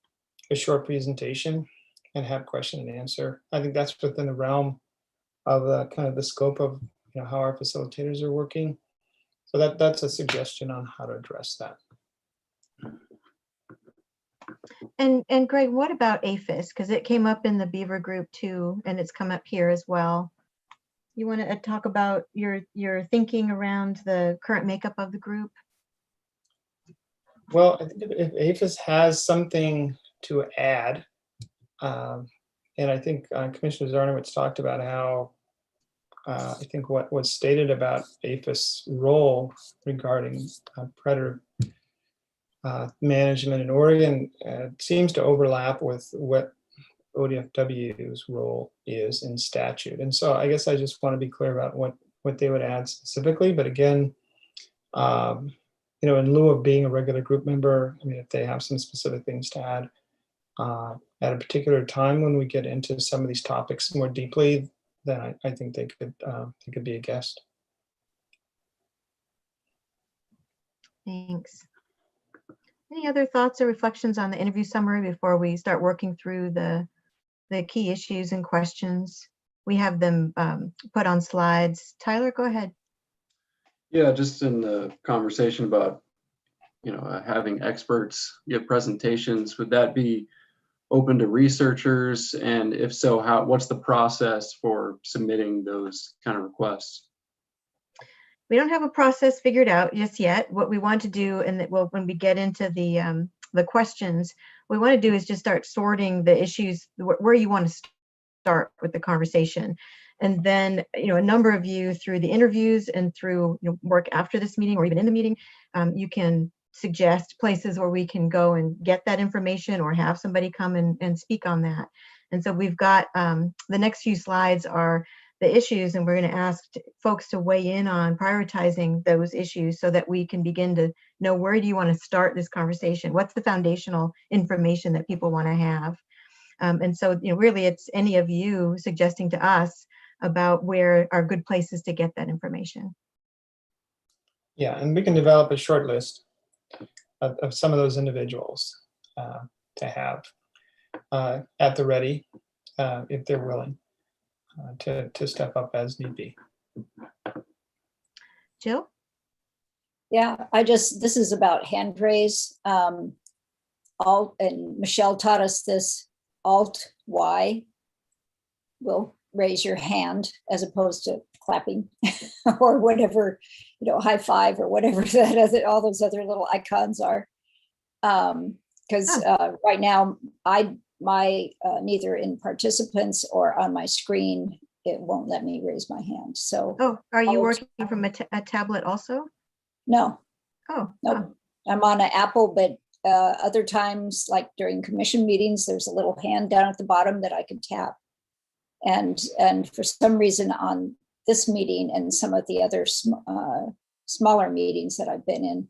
Speaker 5: short presentation and have question and answer. I think that's within the realm of kind of the scope of how our facilitators are working. So that's a suggestion on how to address that.
Speaker 1: And Greg, what about APHIS? Because it came up in the Beaver group too, and it's come up here as well. You want to talk about your thinking around the current makeup of the group?
Speaker 5: Well, I think if APHIS has something to add, and I think Commissioner Zarnowitz talked about how I think what was stated about APHIS' role regarding predator management in Oregon seems to overlap with what ODFW's role is in statute. And so I guess I just want to be clear about what they would add specifically. But again, in lieu of being a regular group member, I mean, if they have some specific things to add at a particular time when we get into some of these topics more deeply, then I think they could be a guest.
Speaker 1: Thanks. Any other thoughts or reflections on the interview summary before we start working through the key issues and questions? We have them put on slides. Tyler, go ahead.
Speaker 9: Yeah, just in the conversation about, having experts give presentations, would that be open to researchers? And if so, what's the process for submitting those kind of requests?
Speaker 1: We don't have a process figured out just yet. What we want to do, and when we get into the questions, what we want to do is just start sorting the issues where you want to start with the conversation. And then, a number of you through the interviews and through work after this meeting or even in the meeting, you can suggest places where we can go and get that information or have somebody come and speak on that. And so we've got the next few slides are the issues, and we're going to ask folks to weigh in on prioritizing those issues so that we can begin to know, where do you want to start this conversation? What's the foundational information that people want to have? And so, really, it's any of you suggesting to us about where are good places to get that information.
Speaker 5: Yeah, and we can develop a short list of some of those individuals to have at the ready if they're willing to step up as need be.
Speaker 1: Jill?
Speaker 6: Yeah, this is about hand raise. And Michelle taught us this, Alt-Y will raise your hand as opposed to clapping or whatever, high five or whatever all those other little icons are. Because right now, my neither in participants or on my screen, it won't let me raise my hand. So,
Speaker 1: are you working from a tablet also?
Speaker 6: No.
Speaker 1: Oh,
Speaker 6: no. I'm on an Apple, but other times, like during commission meetings, there's a little hand down at the bottom that I can tap. And for some reason on this meeting and some of the other smaller meetings that I've been in,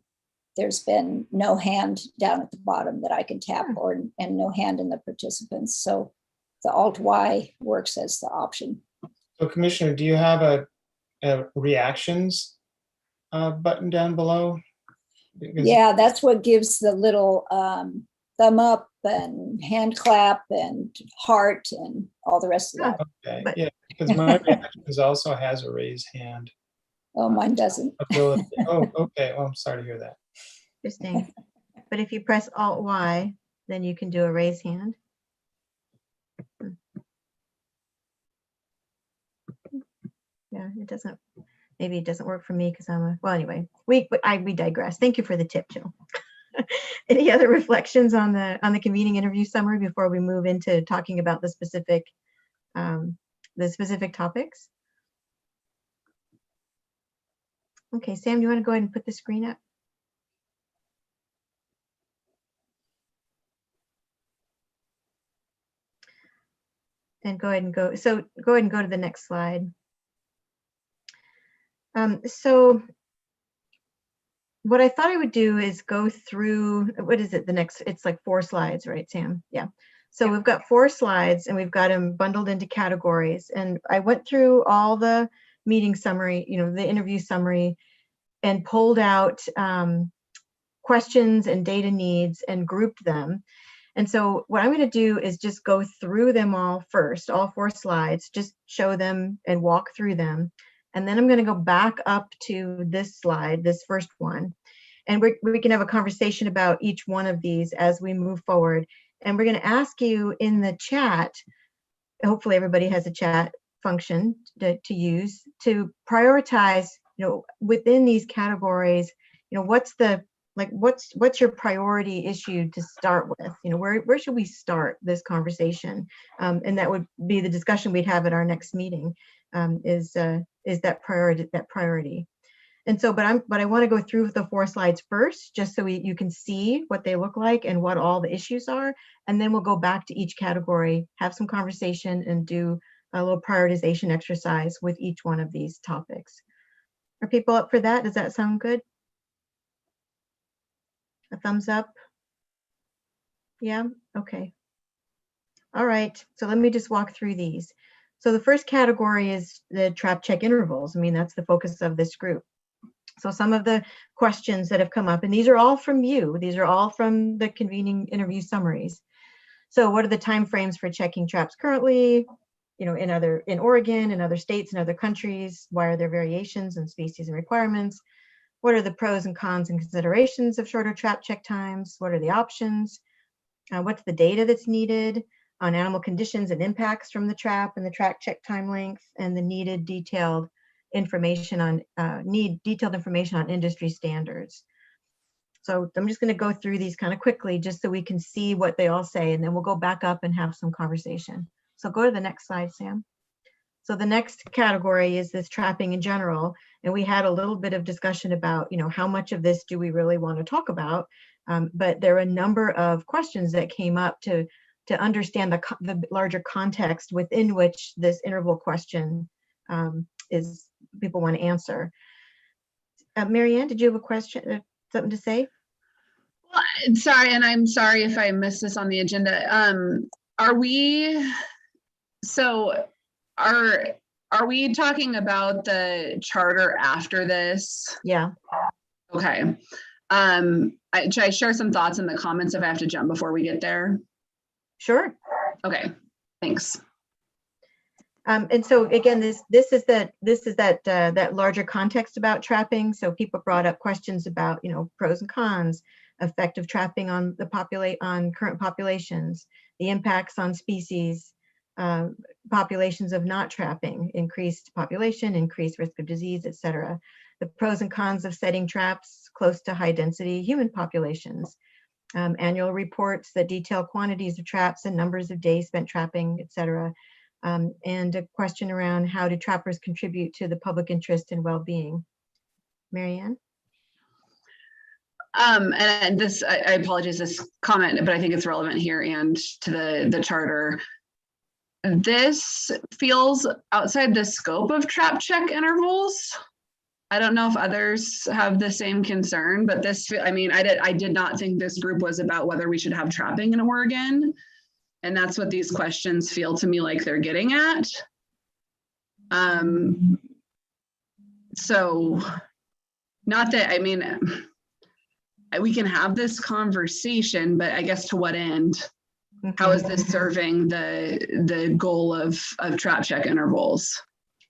Speaker 6: there's been no hand down at the bottom that I can tap, and no hand in the participants. So the Alt-Y works as the option.
Speaker 5: So, Commissioner, do you have a reactions button down below?
Speaker 6: Yeah, that's what gives the little thumb up and hand clap and heart and all the rest of that.
Speaker 5: Okay, yeah, because my reactions also has a raise hand.
Speaker 6: Oh, mine doesn't.
Speaker 5: Ability. Oh, okay. Well, I'm sorry to hear that.
Speaker 1: Interesting. But if you press Alt-Y, then you can do a raise hand. Yeah, it doesn't. Maybe it doesn't work for me because well, anyway, we digress. Thank you for the tip, Jill. Any other reflections on the convening interview summary before we move into talking about the specific topics? Okay, Sam, do you want to go ahead and put the screen up? And go ahead and go to the next slide. So what I thought I would do is go through, what is it, it's like 4 slides, right, Sam? Yeah. So we've got 4 slides and we've got them bundled into categories. And I went through all the meeting summary, the interview summary, and pulled out questions and data needs and grouped them. And so what I'm going to do is just go through them all first, all 4 slides, just show them and walk through them. And then I'm going to go back up to this slide, this first one, and we can have a conversation about each one of these as we move forward. And we're going to ask you in the chat, hopefully everybody has a chat function to use, to prioritize, within these categories, what's your priority issue to start with? Where should we start this conversation? And that would be the discussion we'd have at our next meeting. Is that priority. And so, but I want to go through the 4 slides first, just so you can see what they look like and what all the issues are. And then we'll go back to each category, have some conversation, and do a little prioritization exercise with each one of these topics. Are people up for that? Does that sound good? A thumbs up? Yeah, okay. All right, so let me just walk through these. So the first category is the trap check intervals. I mean, that's the focus of this group. So some of the questions that have come up, and these are all from you. These are all from the convening interview summaries. So what are the timeframes for checking traps currently? In Oregon, in other states, in other countries? Why are there variations in species and requirements? What are the pros and cons and considerations of shorter trap check times? What are the options? What's the data that's needed on animal conditions and impacts from the trap and the trap check time length, and the needed detailed information on industry standards. So I'm just going to go through these kind of quickly just so we can see what they all say, and then we'll go back up and have some conversation. So go to the next slide, Sam. So the next category is this trapping in general, and we had a little bit of discussion about, how much of this do we really want to talk about, but there are a number of questions that came up to understand the larger context within which this interval question is people want to answer. Marianne, did you have a question, something to say?
Speaker 13: Well, sorry, and I'm sorry if I missed this on the agenda. Are we talking about the charter after this?
Speaker 1: Yeah.
Speaker 13: Okay. Should I share some thoughts in the comments if I have to jump before we get there?
Speaker 1: Sure.
Speaker 13: Okay, thanks.
Speaker 1: And so again, this is that larger context about trapping. So people brought up questions about, pros and cons, effect of trapping on on current populations, the impacts on species, populations of not trapping, increased population, increased risk of disease, etc. The pros and cons of setting traps close to high density human populations, annual reports that detail quantities of traps and numbers of days spent trapping, etc. And a question around how do trappers contribute to the public interest and well-being. Marianne?
Speaker 13: And this, I apologize, this comment, but I think it's relevant here and to the charter. This feels outside the scope of trap check intervals. I don't know if others have the same concern, but this, I did not think this group was about whether we should have trapping in Oregon. And that's what these questions feel to me like they're getting at. So not that, we can have this conversation, but I guess to what end? How is this serving the goal of trap check intervals?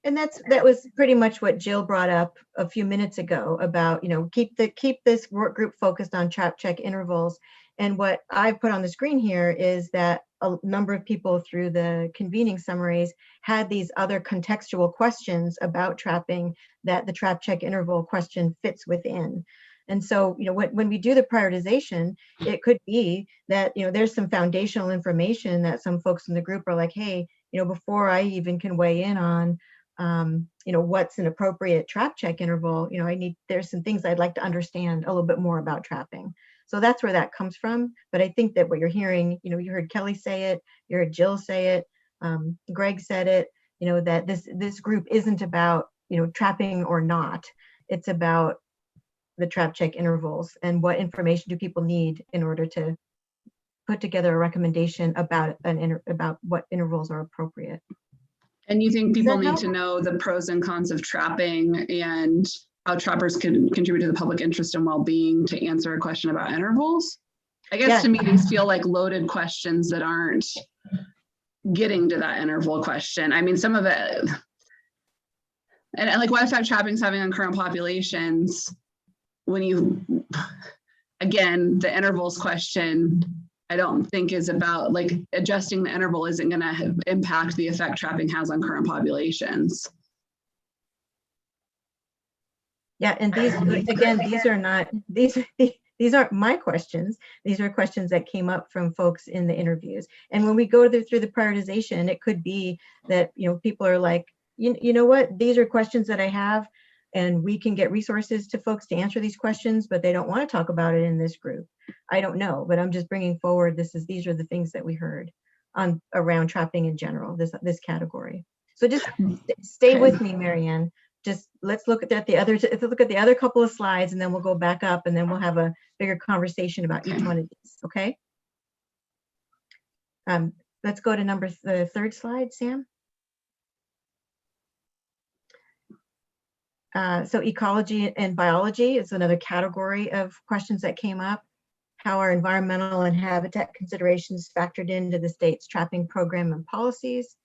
Speaker 1: And that was pretty much what Jill brought up a few minutes ago about, keep this work group focused on trap check intervals. And what I've put on the screen here is that a number of people through the convening summaries had these other contextual questions about trapping that the trap check interval question fits within. And so, when we do the prioritization, it could be that, there's some foundational information that some folks in the group are like, hey, before I even can weigh in on, what's an appropriate trap check interval, there's some things I'd like to understand a little bit more about trapping. So that's where that comes from. But I think that what you're hearing, you heard Kelly say it, you heard Jill say it, Greg said it, that this group isn't about, trapping or not. It's about the trap check intervals and what information do people need in order to put together a recommendation about what intervals are appropriate.
Speaker 13: And you think people need to know the pros and cons of trapping and how trappers can contribute to the public interest and well-being to answer a question about intervals? I guess to me, these feel like loaded questions that aren't getting to that interval question. Some of it, and like what effect trapping is having on current populations, again, the intervals question, I don't think is about adjusting the interval isn't going to impact the effect trapping has on current populations.
Speaker 1: Yeah, and these aren't my questions. These are questions that came up from folks in the interviews. And when we go through the prioritization, it could be that people are like, you know what, these are questions that I have, and we can get resources to folks to answer these questions, but they don't want to talk about it in this group. I don't know, but I'm just bringing forward, these are the things that we heard around trapping in general, this category. So just stay with me, Marianne. Just let's look at the other couple of slides, and then we'll go back up, and then we'll have a bigger conversation about each one of these. Okay. Let's go to the third slide, Sam. So ecology and biology is another category of questions that came up. How are environmental and habitat considerations factored into the state's trapping program and policies?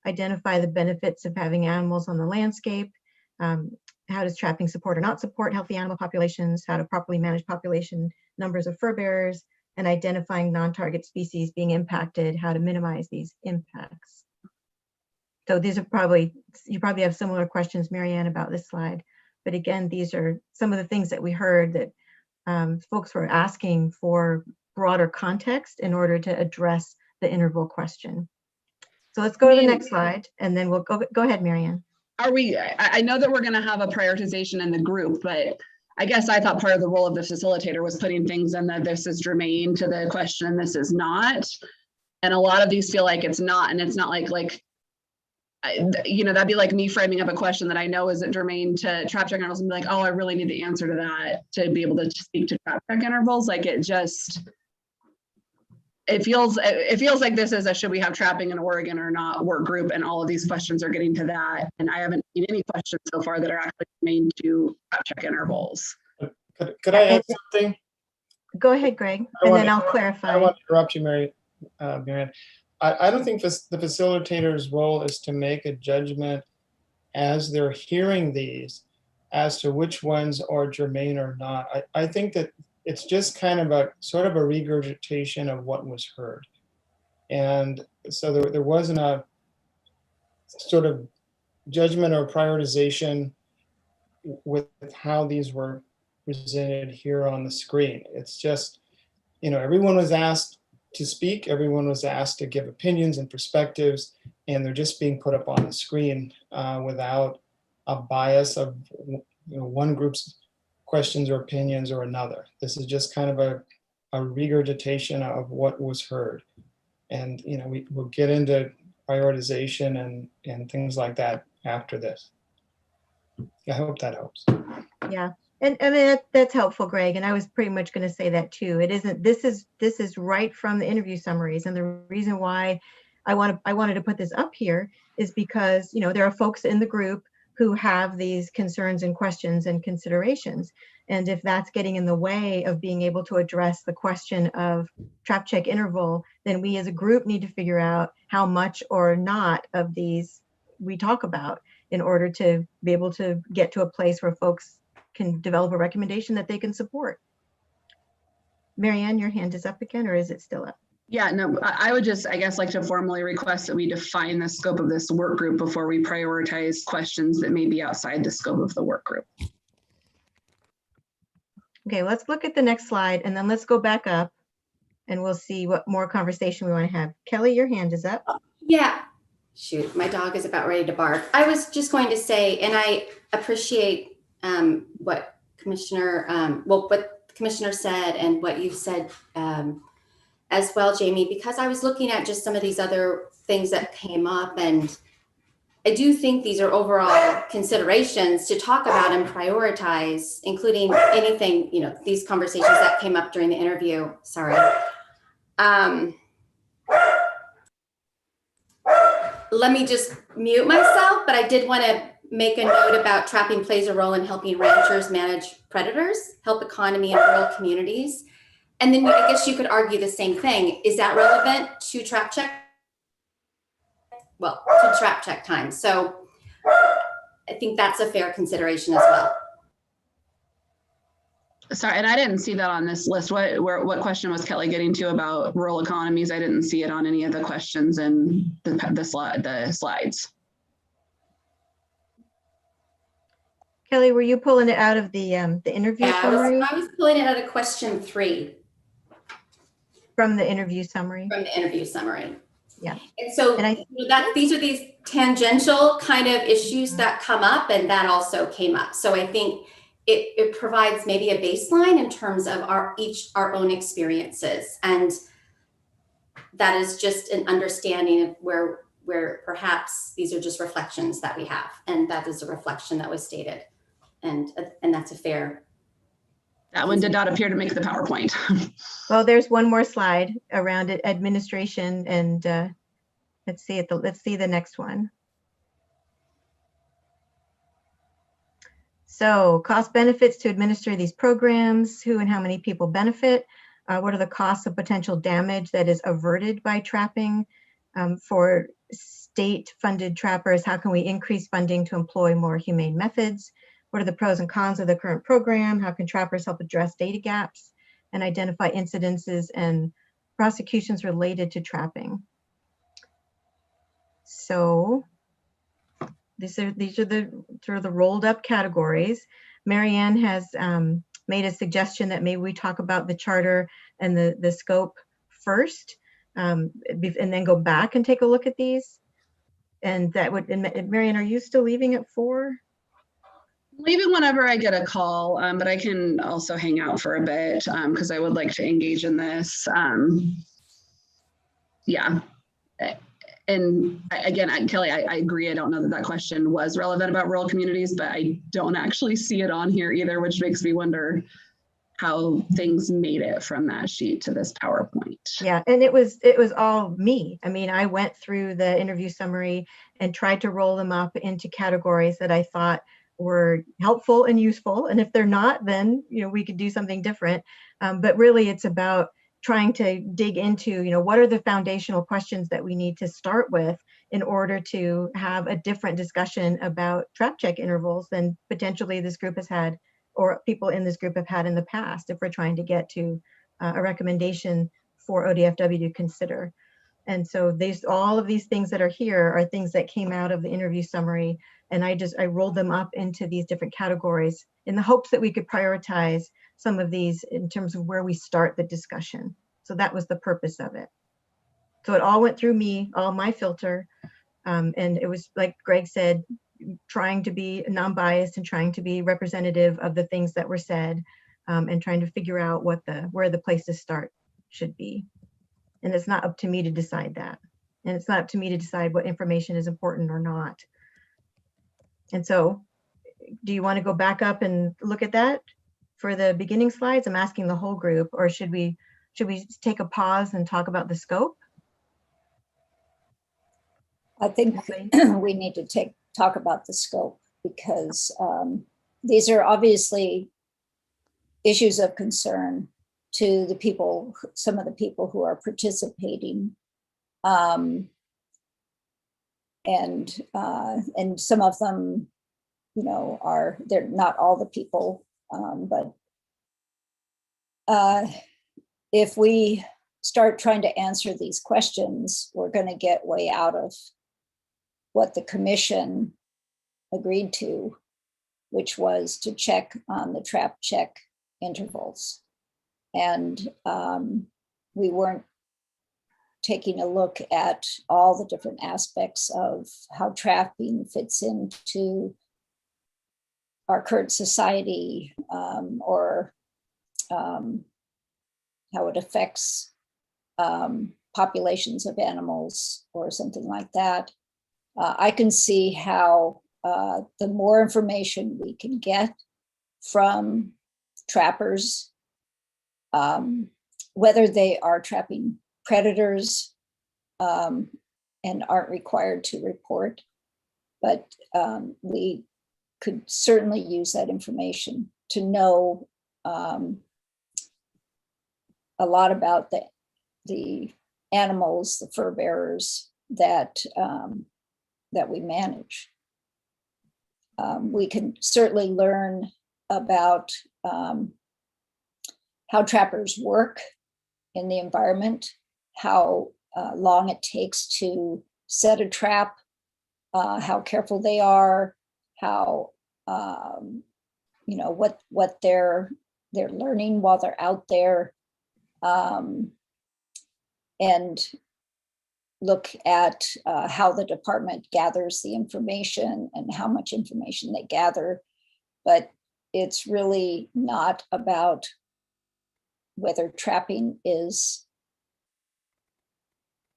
Speaker 1: Identify the benefits of having animals on the landscape. How does trapping support or not support healthy animal populations? How to properly manage population numbers of fur bearers, and identifying non-target species being impacted, how to minimize these impacts. So these are you probably have similar questions, Marianne, about this slide. But again, these are some of the things that we heard that folks were asking for broader context in order to address the interval question. So let's go to the next slide, and then we'll go ahead, Marianne.
Speaker 13: I know that we're going to have a prioritization in the group, but I guess I thought part of the role of the facilitator was putting things in that this is germane to the question and this is not. And a lot of these feel like it's not, and it's not like that'd be like me framing up a question that I know isn't germane to trap check intervals and be like, oh, I really need the answer to that to be able to speak to trap check intervals. Like it feels like this is a should we have trapping in Oregon or not work group, and all of these questions are getting to that. And I haven't seen any questions so far that are actually germane to trap check intervals.
Speaker 5: Could I add something?
Speaker 1: Go ahead, Greg, and then I'll clarify.
Speaker 5: I don't want to interrupt you, Marianne. I don't think the facilitator's role is to make a judgment as they're hearing these as to which ones are germane or not. I think that it's just kind of a sort of a regurgitation of what was heard. And so there wasn't a sort of judgment or prioritization with how these were presented here on the screen. It's just, everyone was asked to speak, everyone was asked to give opinions and perspectives, and they're just being put up on the screen without a bias of one group's questions or opinions or another. This is just kind of a regurgitation of what was heard. And we'll get into prioritization and things like that after this. I hope that helps.
Speaker 1: Yeah. And I mean, that's helpful, Greg. And I was pretty much going to say that too. It isn't, this is right from the interview summaries. And the reason why I wanted to put this up here is because, there are folks in the group who have these concerns and questions and considerations. And if that's getting in the way of being able to address the question of trap check interval, then we as a group need to figure out how much or not of these we talk about in order to be able to get to a place where folks can develop a recommendation that they can support. Marianne, your hand is up again, or is it still up?
Speaker 13: Yeah, no, I would just, I guess, like to formally request that we define the scope of this work group before we prioritize questions that may be outside the scope of the work group.
Speaker 1: Okay, let's look at the next slide and then let's go back up and we'll see what more conversation we want to have. Kelly, your hand is up.
Speaker 7: Yeah. Shoot, my dog is about ready to bark. I was just going to say, and I appreciate what what the commissioner said and what you've said as well, Jamie, because I was looking at just some of these other things that came up, and I do think these are overall considerations to talk about and prioritize, including anything, these conversations that came up during the interview. Sorry. Let me just mute myself, but I did want to make a note about trapping plays a role in helping ranchers manage predators, help economy in rural communities. And then I guess you could argue the same thing. Is that relevant to trap check? Well, to trap check time. So I think that's a fair consideration as well.
Speaker 13: Sorry, and I didn't see that on this list. What question was Kelly getting to about rural economies? I didn't see it on any of the questions in the slides.
Speaker 1: Kelly, were you pulling it out of the interview summary?
Speaker 7: I was pulling it out of question 3.
Speaker 1: From the interview summary?
Speaker 7: From the interview summary.
Speaker 1: Yeah.
Speaker 7: And so these are these tangential kind of issues that come up, and that also came up. So I think it provides maybe a baseline in terms of our own experiences. And that is just an understanding of where perhaps these are just reflections that we have. And that is a reflection that was stated. And that's a fair.
Speaker 13: That one did not appear to make the PowerPoint.
Speaker 1: Well, there's one more slide around it, administration, and let's see the next one. So cost benefits to administer these programs, who and how many people benefit, what are the costs of potential damage that is averted by trapping for state funded trappers, how can we increase funding to employ more humane methods? What are the pros and cons of the current program? How can trappers help address data gaps and identify incidences and prosecutions related to trapping? So these are the sort of the rolled up categories. Marianne has made a suggestion that maybe we talk about the charter and the scope first, and then go back and take a look at these. And that would, and Marianne, are you still leaving at 4?
Speaker 13: Leaving whenever I get a call, but I can also hang out for a bit because I would like to engage in this. Yeah. again, Kelly, I agree. I don't know that that question was relevant about rural communities, but I don't actually see it on here either, which makes me wonder how things made it from that sheet to this PowerPoint.
Speaker 1: Yeah, and it was all me. I mean, I went through the interview summary and tried to roll them up into categories that I thought were helpful and useful. And if they're not, then, you know, we could do something different. But really, it's about trying to dig into, you know, what are the foundational questions that we need to start with in order to have a different discussion about trap check intervals than potentially this group has had, or people in this group have had in the past, if we're trying to get to a recommendation for ODFW to consider. And so all of these things that are here are things that came out of the interview summary. And I rolled them up into these different categories in the hopes that we could prioritize some of these in terms of where we start the discussion. So that was the purpose of it. So it all went through me, all my filter. And it was, like Greg said, trying to be non-biased and trying to be representative of the things that were said, and trying to figure out where the place to start should be. And it's not up to me to decide that. And it's not up to me to decide what information is important or not. And so, do you want to go back up and look at that for the beginning slides? I'm asking the whole group, or should we take a pause and talk about the scope?
Speaker 6: I think we need to talk about the scope, because these are obviously issues of concern to the people, some of the people who are participating, and some of them, you know, they're not all the people, but if we start trying to answer these questions, we're going to get way out of what the commission agreed to, which was to check on the trap check intervals. And we weren't taking a look at all the different aspects of how trapping fits into our current society, or how it affects populations of animals or something like that. I can see how the more information we can get from trappers, whether they are trapping predators and aren't required to report, but we could certainly use that information to know a lot about the animals, the fur bearers that we manage. We can certainly learn about how trappers work in the environment, how long it takes to set a trap, how careful they are, how you know, what they're learning while they're out there, and look at how the department gathers the information and how much information they gather. But it's really not about whether trapping is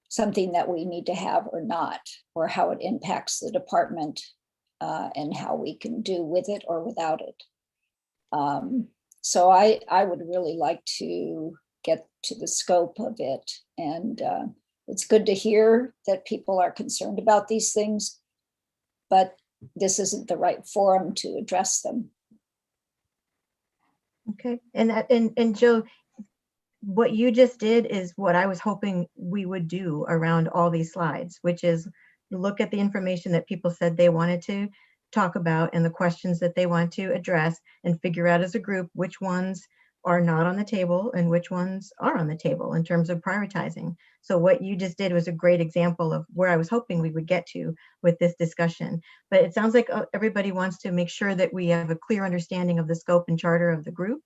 Speaker 6: something that we need to have or not, or how it impacts the department, and how we can do with it or without it. So I would really like to get to the scope of it. And it's good to hear that people are concerned about these things, but this isn't the right forum to address them.
Speaker 1: Okay, and Joe, what you just did is what I was hoping we would do around all these slides, which is look at the information that people said they wanted to talk about and the questions that they want to address, and figure out as a group which ones are not on the table and which ones are on the table in terms of prioritizing. So what you just did was a great example of where I was hoping we would get to with this discussion. But it sounds like everybody wants to make sure that we have a clear understanding of the scope and charter of the group,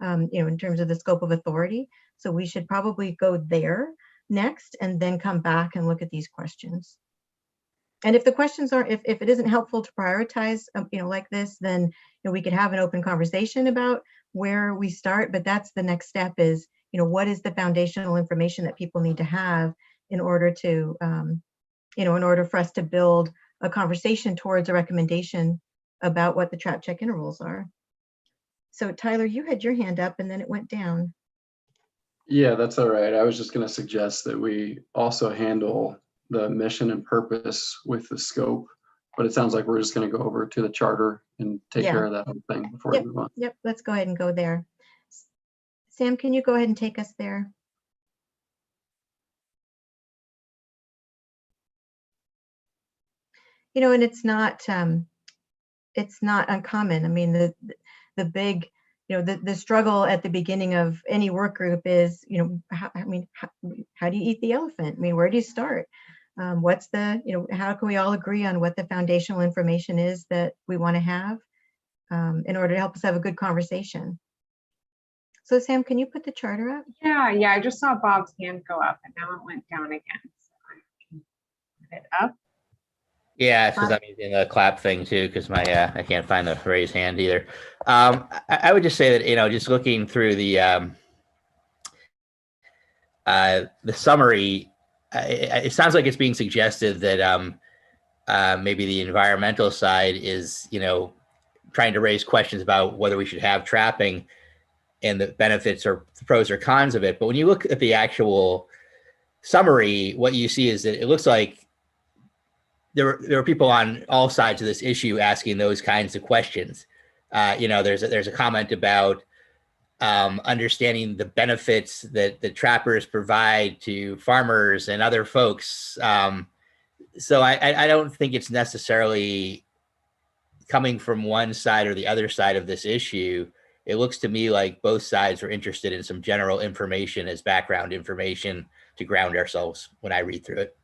Speaker 1: you know, in terms of the scope of authority. So we should probably go there next and then come back and look at these questions. And if the questions aren't, if it isn't helpful to prioritize, you know, like this, then, you know, we could have an open conversation about where we start. But that's the next step is, you know, what is the foundational information that people need to have in order to in order for us to build a conversation towards a recommendation about what the trap check intervals are. So Tyler, you had your hand up and then it went down.
Speaker 9: Yeah, that's all right. I was just going to suggest that we also handle the mission and purpose with the scope, but it sounds like we're just going to go over to the charter and take care of that whole thing before we move on.
Speaker 1: Yep, let's go ahead and go there. Sam, can you go ahead and take us there? And it's not uncommon. I mean, the big, the struggle at the beginning of any work group is, how do you eat the elephant? I mean, where do you start? What's the, how can we all agree on what the foundational information is that we want to have in order to help us have a good conversation? So Sam, can you put the charter up?
Speaker 4: Yeah, I just saw Bob's hand go up and now it went down again. So I can put it up.
Speaker 15: Yeah, it's because I'm using the clap thing too, because my I can't find the raise hand either. I would just say that just looking through the summary, it sounds like it's being suggested that maybe the environmental side is trying to raise questions about whether we should have trapping and the benefits or the pros or cons of it. But when you look at the actual summary, what you see is that it looks like there are people on all sides of this issue asking those kinds of questions. There's a comment about understanding the benefits that the trappers provide to farmers and other folks. So I don't think it's necessarily coming from one side or the other side of this issue. It looks to me like both sides are interested in some general information as background information to ground ourselves when I read through it.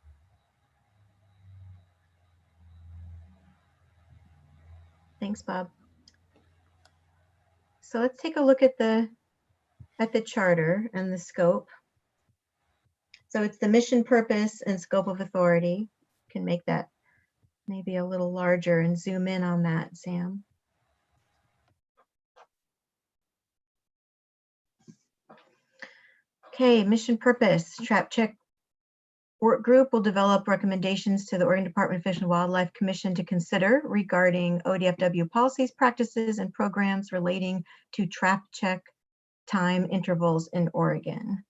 Speaker 1: Thanks, Bob. So let's take a look at the charter and the scope. So it's the mission, purpose, and scope of authority. Can make that maybe a little larger and zoom in on that, Sam. Okay, mission purpose. Trap check work group will develop recommendations to the Oregon Department of Fish and Wildlife Commission to consider regarding ODFW policies, practices, and programs relating to trap check time intervals in Oregon.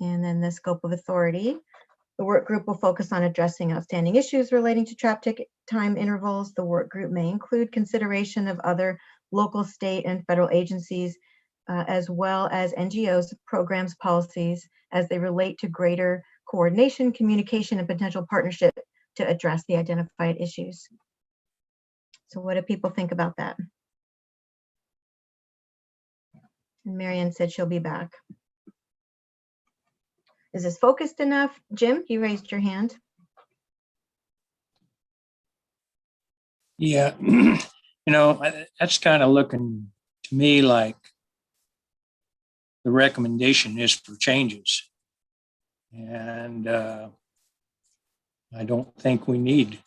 Speaker 1: And then the scope of authority. The work group will focus on addressing outstanding issues relating to trap check time intervals. The work group may include consideration of other local, state, and federal agencies, as well as NGOs, programs, policies, as they relate to greater coordination, communication, and potential partnership to address the identified issues. So what do people think about that? And Marianne said she'll be back. Is this focused enough? Jim, you raised your hand.
Speaker 2: Yeah, that's kind of looking to me like the recommendation is for changes. And I don't think we need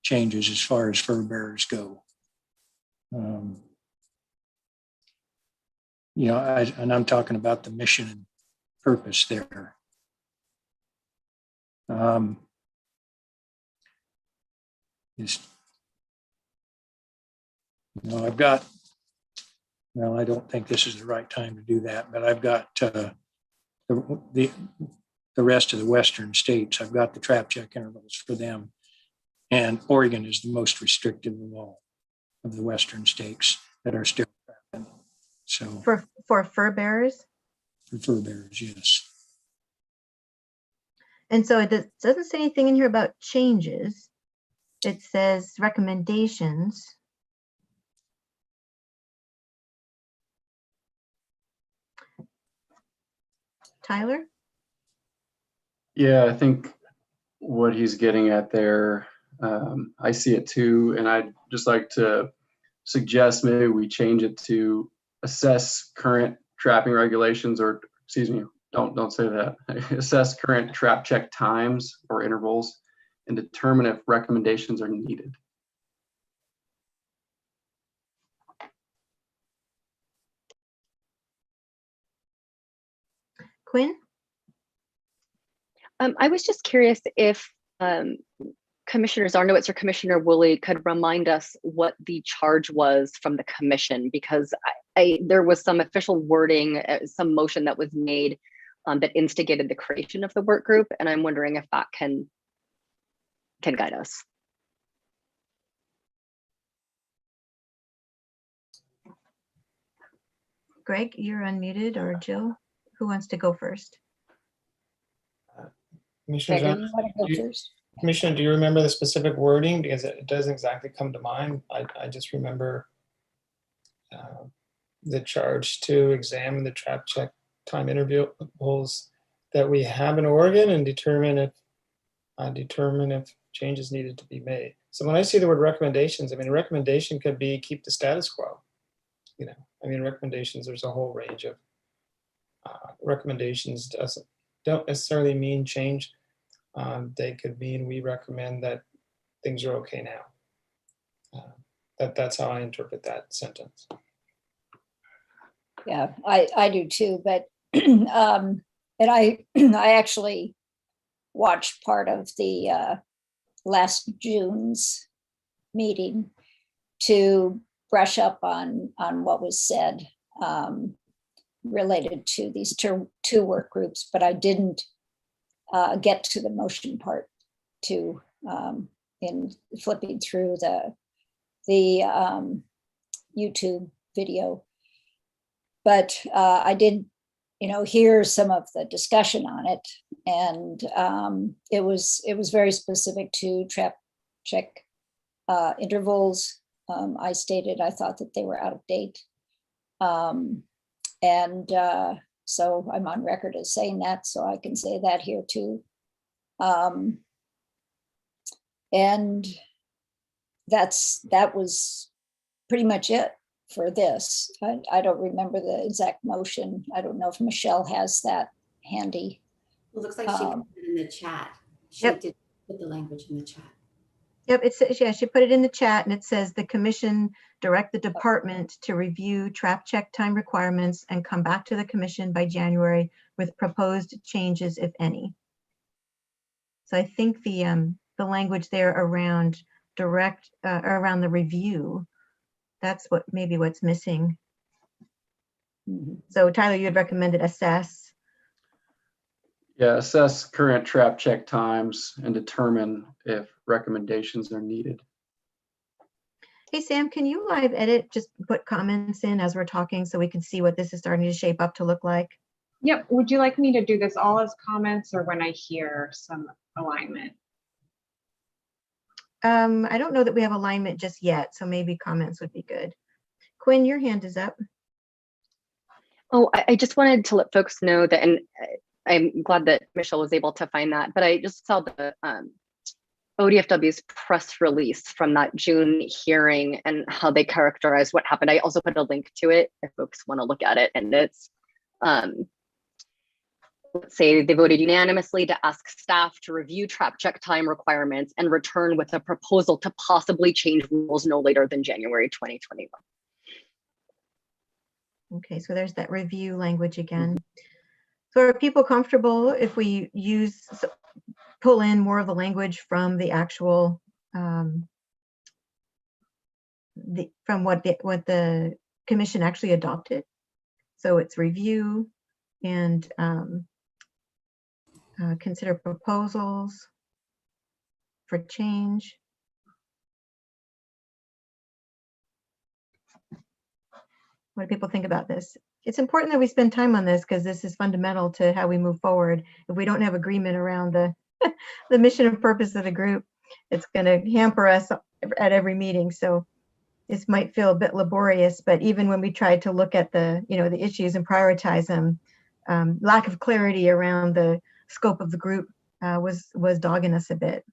Speaker 2: changes as far as fur bearers go. And I'm talking about the mission and purpose there. I've got, well, I don't think this is the right time to do that, but I've got the rest of the Western states. I've got the trap check intervals for them. And Oregon is the most restrictive of all of the Western states that are still trapping. So
Speaker 1: for fur bearers?
Speaker 2: For fur bearers, yes.
Speaker 1: And so it doesn't say anything in here about changes. It says recommendations. Tyler?
Speaker 9: Yeah, I think what he's getting at there, I see it too, and I'd just like to suggest maybe we change it to assess current trapping regulations, or excuse me, don't say that. Assess current trap check times or intervals and determine if recommendations are needed.
Speaker 1: Quinn?
Speaker 11: I was just curious if Commissioner Zarnowitz or Commissioner Woolley could remind us what the charge was from the commission, because there was some official wording, some motion that was made that instigated the creation of the work group, and I'm wondering if that can guide us.
Speaker 1: Greg, you're unmuted, or Jill, who wants to go first?
Speaker 5: Commissioner
Speaker 6: Greg,
Speaker 5: Zarnowitz,
Speaker 6: you want to
Speaker 5: do
Speaker 6: go
Speaker 5: you-
Speaker 6: first?
Speaker 5: Commissioner, do you remember the specific wording? Because it doesn't exactly come to mind. I just remember the charge to examine the trap check time intervals that we have in Oregon and determine if changes needed to be made. So when I see the word recommendations, I mean, a recommendation could be keep the status quo. You know, I mean, recommendations, there's a whole range of recommendations. Don't necessarily mean change. They could mean we recommend that things are okay now. That's how I interpret that sentence.
Speaker 6: Yeah, I do too, but and I actually watched part of the last June's meeting to brush up on what was said related to these two work groups, but I didn't get to the motion part in flipping through the YouTube video. But I did, hear some of the discussion on it, and it was very specific to trap check intervals. I stated I thought that they were out of date, and so I'm on record as saying that, so I can say that here too. And that was pretty much it for this. I don't remember the exact motion. I don't know if Michelle has that handy.
Speaker 7: It looks like she put it in the chat. She
Speaker 1: Yep.
Speaker 7: did put the language in the chat.
Speaker 1: Yep, it says, yeah, she put it in the chat, and it says the commission direct the department to review trap check time requirements and come back to the commission by January with proposed changes, if any. So I think the language there around around the review, that's maybe what's missing.
Speaker 6: Mm-hmm.
Speaker 1: So Tyler, you had recommended assess.
Speaker 9: Yeah, assess current trap check times and determine if recommendations are needed.
Speaker 1: Hey, Sam, can you live edit, just put comments in as we're talking so we can see what this is starting to shape up to look like?
Speaker 4: Yep. Would you like me to do this all as comments or when I hear some alignment?
Speaker 1: I don't know that we have alignment just yet, so maybe comments would be good. Quinn, your hand is up.
Speaker 11: Oh, I just wanted to let folks know that, and I'm glad that Michelle was able to find that, but I just saw the ODFW's press release from that June hearing and how they characterized what happened. I also put a link to it if folks want to look at it. And it's, let's say they voted unanimously to ask staff to review trap check time requirements and return with a proposal to possibly change rules no later than January 2021.
Speaker 1: Okay, so there's that review language again. So are people comfortable if we pull in more of the language from the actual, from what the commission actually adopted? So it's review and consider proposals for change. What do people think about this? It's important that we spend time on this because this is fundamental to how we move forward. If we don't have agreement around the the mission and purpose of the group, it's going to hamper us at every meeting. So this might feel a bit laborious, but even when we tried to look at the the issues and prioritize them, lack of clarity around the scope of the group was dogging us a bit.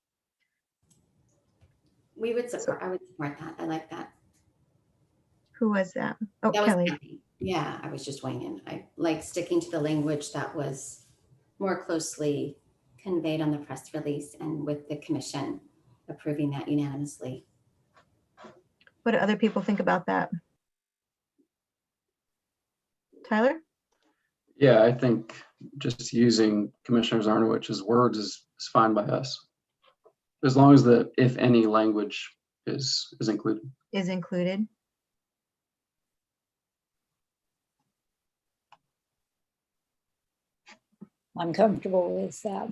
Speaker 7: We would support. I would support that. I like that.
Speaker 1: Who was that? Oh,
Speaker 7: That was
Speaker 1: Kelly.
Speaker 7: Kelly. Yeah, I was just weighing in. I like sticking to the language that was more closely conveyed on the press release and with the commission approving that unanimously.
Speaker 1: What do other people think about that? Tyler?
Speaker 9: Yeah, I think just using Commissioner Zarnowich's words is fine by us. as long as the if any language is included.
Speaker 1: Is included.
Speaker 6: I'm comfortable with that.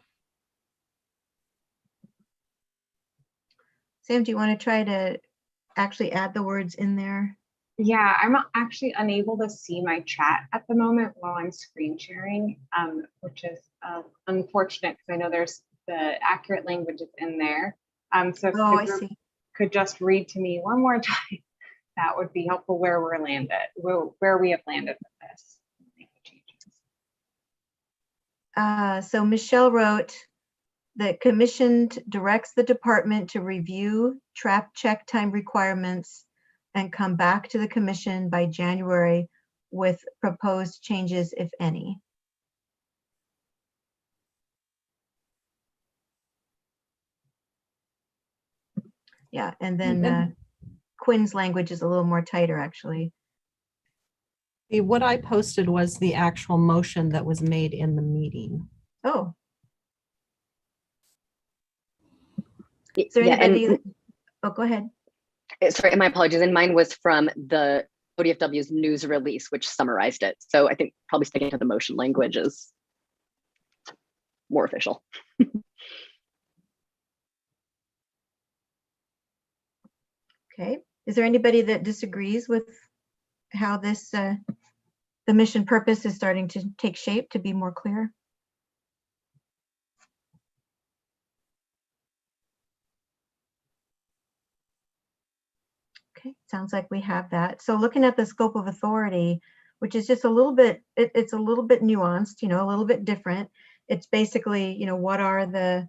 Speaker 1: Sam, do you want to try to actually add the words in there?
Speaker 4: Yeah, I'm actually unable to see my chat at the moment while I'm screen sharing, which is unfortunate because I know there's the accurate languages in there. So if
Speaker 1: Oh, I
Speaker 4: you
Speaker 1: see.
Speaker 4: could just read to me one more time, that would be helpful where we're landed, where we have landed with this.
Speaker 1: So Michelle wrote, the commission directs the department to review trap check time requirements and come back to the commission by January with proposed changes, if any. Yeah, and then Quinn's language is a little more tighter, actually.
Speaker 16: What I posted was the actual motion that was made in the meeting.
Speaker 1: Oh. Is there
Speaker 11: Yeah,
Speaker 1: anybody? Oh, go ahead.
Speaker 11: Sorry, my apologies. And mine was from the ODFW's news release, which summarized it. So I think probably sticking to the motion language is more official.
Speaker 1: Okay. Is there anybody that disagrees with how this, the mission purpose is starting to take shape to be more clear? Okay, sounds like we have that. So looking at the scope of authority, which is just a little bit, it's a little bit nuanced, a little bit different. It's basically, what are the,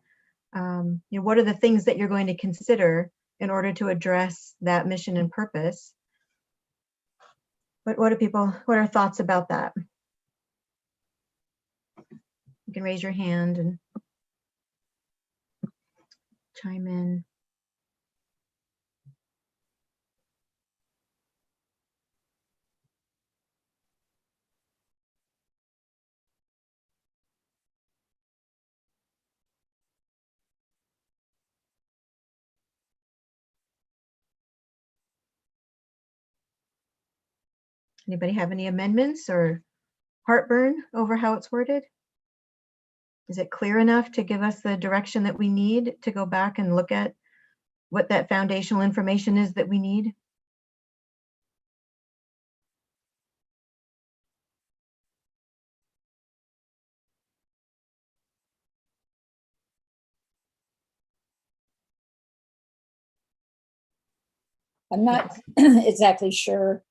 Speaker 1: what are the things that you're going to consider in order to address that mission and purpose? What are thoughts about that? You can raise your hand and chime in. Anybody have any amendments or heartburn over how it's worded? Is it clear enough to give us the direction that we need to go back and look at what that foundational information is that we need?
Speaker 6: I'm not exactly sure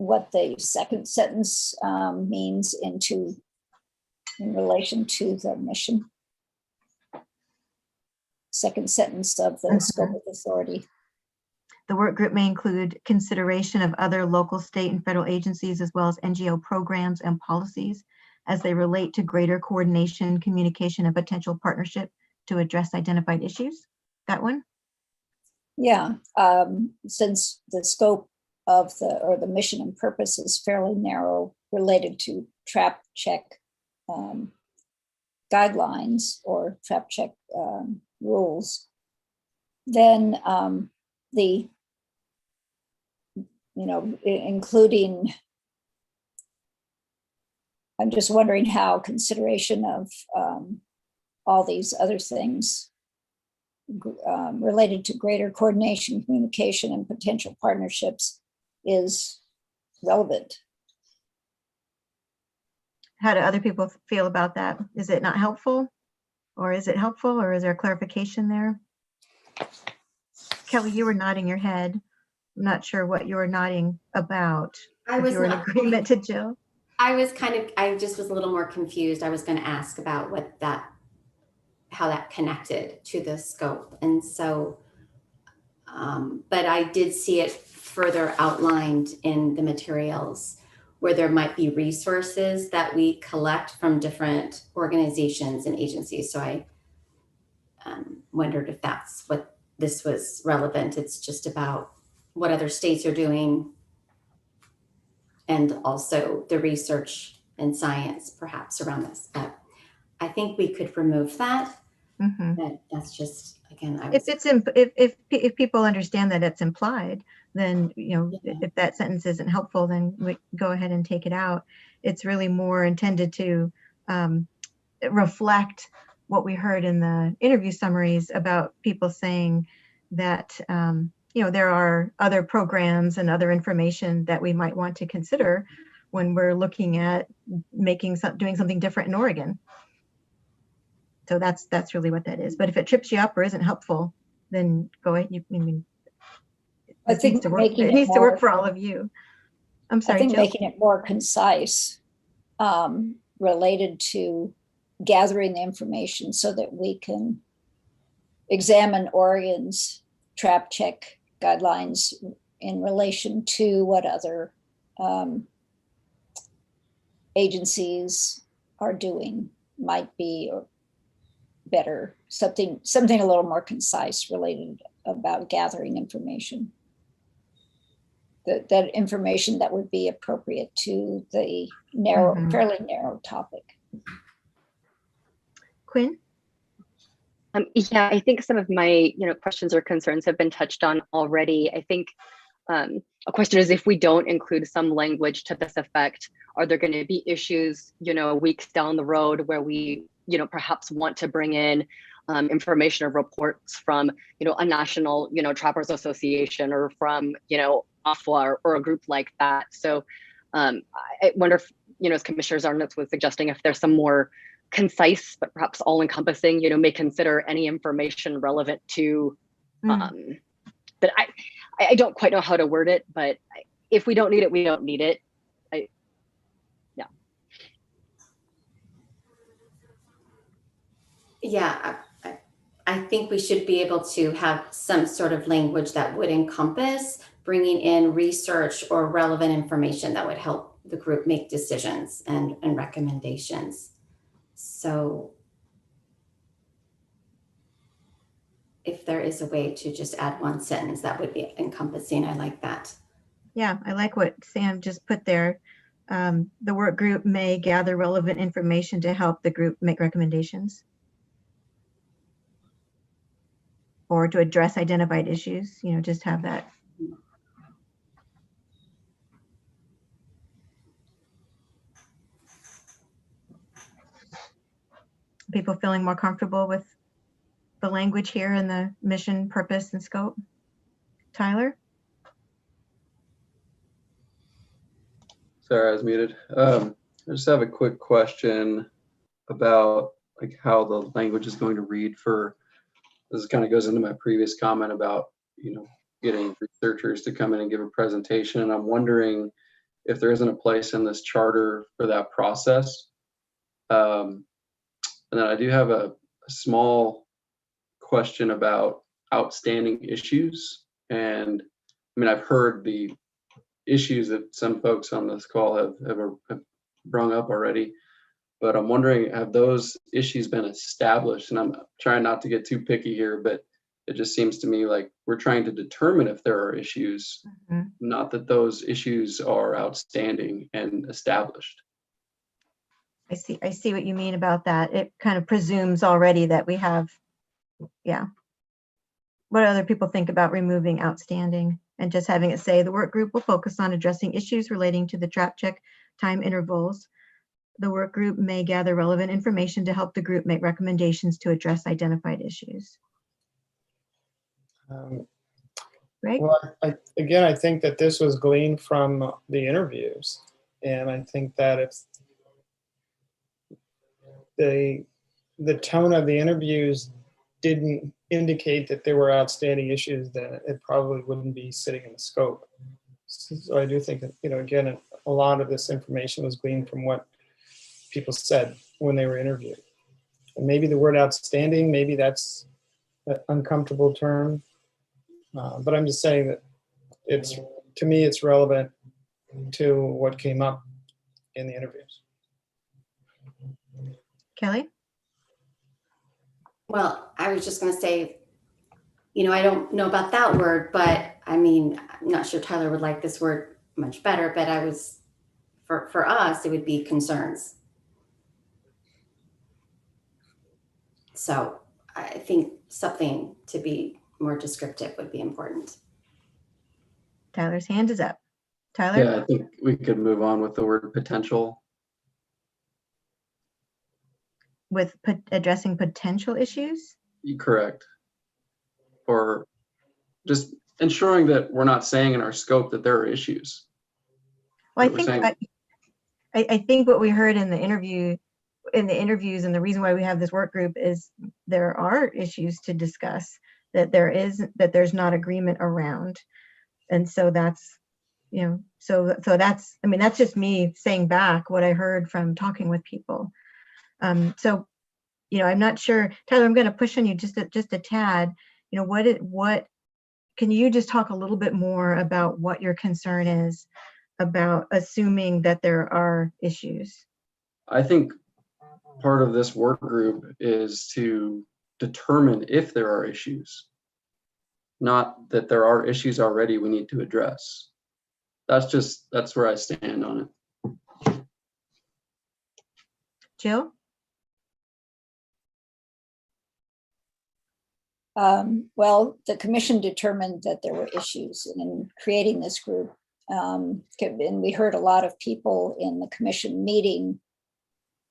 Speaker 6: what the second sentence means in relation to the mission. Second sentence of the scope of authority.
Speaker 1: The work group may include consideration of other local, state, and federal agencies, as well as NGO programs and policies as they relate to greater coordination, communication, and potential partnership to address identified issues. That one?
Speaker 6: Yeah, since the scope of the mission and purpose is fairly narrow, related to trap check guidelines or trap check rules, then including, I'm just wondering how consideration of all these other things related to greater coordination, communication, and potential partnerships is relevant.
Speaker 1: How do other people feel about that? Is it not helpful? Or is it helpful? Or is there clarification there? Kelly, you were nodding your head. I'm not sure what you were nodding about. If you were in agreement to Jill.
Speaker 7: I just was a little more confused. I was going to ask about how that connected to the scope. And so, but I did see it further outlined in the materials where there might be resources that we collect from different organizations and agencies. So I wondered if that's what this was relevant. It's just about what other states are doing and also the research and science perhaps around this. But I think we could remove that.
Speaker 1: Mm-hmm.
Speaker 7: But that's just again, I
Speaker 1: If
Speaker 7: was,
Speaker 1: it's if people understand that it's implied, then if that sentence isn't helpful, then we go ahead and take it out. It's really more intended to reflect what we heard in the interview summaries about people saying that there are other programs and other information that we might want to consider when we're looking at doing something different in Oregon. So that's really what that is. But if it trips you up or isn't helpful, then go ahead.
Speaker 6: I think
Speaker 1: it needs to work for all of you. I'm sorry,
Speaker 6: I think
Speaker 1: Jill?
Speaker 6: making it more concise, related to gathering the information so that we can examine Oregon's trap check guidelines in relation to what other agencies are doing might be or better, something a little more concise related about gathering information. That information that would be appropriate to the fairly narrow topic.
Speaker 1: Quinn?
Speaker 11: Yeah, I think some of my questions or concerns have been touched on already. I think a question is, if we don't include some language to this effect, are there going to be issues, weeks down the road where we, perhaps want to bring in information or reports from, a national, trappers association or from, AFWA or a group like that. So I wonder if, as Commissioner Zarnitz was suggesting, if there's some more concise but perhaps all-encompassing, may consider any information relevant to that I don't quite know how to word it, but if we don't need it, we don't need it.
Speaker 7: yeah, I think we should be able to have some sort of language that would encompass bringing in research or relevant information that would help the group make decisions and recommendations. So if there is a way to just add one sentence that would be encompassing, I like that.
Speaker 1: Yeah, I like what Sam just put there. The work group may gather relevant information to help the group make recommendations or to address identified issues, just have that. People feeling more comfortable with the language here and the mission, purpose, and scope? Tyler?
Speaker 9: Sorry, I was muted. I just have a quick question about how the language is going to read for, this kind of goes into my previous comment about, getting researchers to come in and give a presentation. And I'm wondering if there isn't a place in this charter for that process. And then I do have a small question about outstanding issues. And I've heard the issues that some folks on this call have brung up already, but I'm wondering, have those issues been established? And I'm trying not to get too picky here, but it just seems to me like we're trying to determine if there are issues, not that those issues are outstanding and established.
Speaker 1: I see what you mean about that. It kind of presumes already that we have, yeah. What do other people think about removing outstanding and just having it say the work group will focus on addressing issues relating to the trap check time intervals. The work group may gather relevant information to help the group make recommendations to address identified issues. Right?
Speaker 5: Well, I think that this was gleaned from the interviews. And I think that if the tone of the interviews didn't indicate that there were outstanding issues, then it probably wouldn't be sitting in the scope. So I do think that, again, a lot of this information was gleaned from what people said when they were interviewed. And maybe the word outstanding, maybe that's an uncomfortable term. But I'm just saying that to me, it's relevant to what came up in the interviews.
Speaker 1: Kelly?
Speaker 7: Well, I was just going to say, I don't know about that word, but I'm not sure Tyler would like this word much better, but for us, it would be concerns. So I think something to be more descriptive would be important.
Speaker 1: Tyler's hand is up. Tyler?
Speaker 9: Yeah, I think we could move on with the word potential.
Speaker 1: With addressing potential issues?
Speaker 9: Correct. Or just ensuring that we're not saying in our scope that there are issues.
Speaker 1: Well, I
Speaker 9: We're
Speaker 1: think
Speaker 9: saying-
Speaker 1: I think what we heard in the interviews, and the reason why we have this work group is there are issues to discuss that there's not agreement around, and so that's, you know, so that's, I mean, that's just me saying back what I heard from talking with people. So, you know, I'm not sure, Tyler, I'm going to push on you just a tad. You know, what can you just talk a little bit more about what your concern is about assuming that there are issues?
Speaker 9: I think part of this work group is to determine if there are issues, not that there are issues already we need to address. That's where I stand on it.
Speaker 1: Jill?
Speaker 6: Well, the commission determined that there were issues in creating this group. And we heard a lot of people in the commission meeting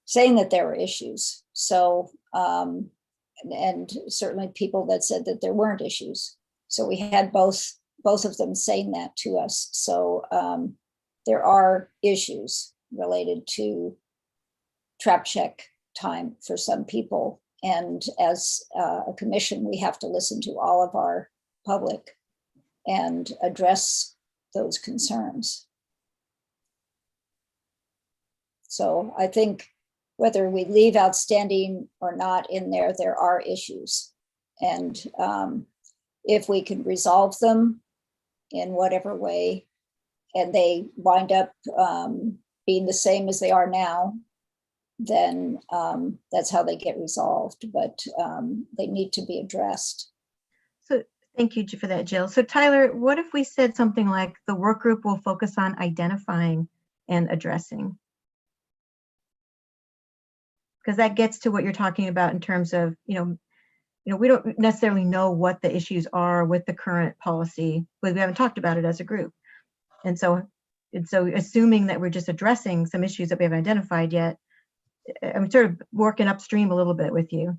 Speaker 6: saying that there were issues. So, and certainly people that said that there weren't issues. So we had both of them saying that to us. So there are issues related to trap check time for some people. And as a commission, we have to listen to all of our public and address those concerns. So I think whether we leave outstanding or not in there, there are issues. And if we can resolve them in whatever way, and they wind up being the same as they are now, then that's how they get resolved, but they need to be addressed.
Speaker 1: So thank you for that, Jill. So Tyler, what if we said something like the work group will focus on identifying and addressing? Because that gets to what you're talking about in terms of, you know, we don't necessarily know what the issues are with the current policy, but we haven't talked about it as a group. And so assuming that we're just addressing some issues that we haven't identified yet, I'm sort of working upstream a little bit with you.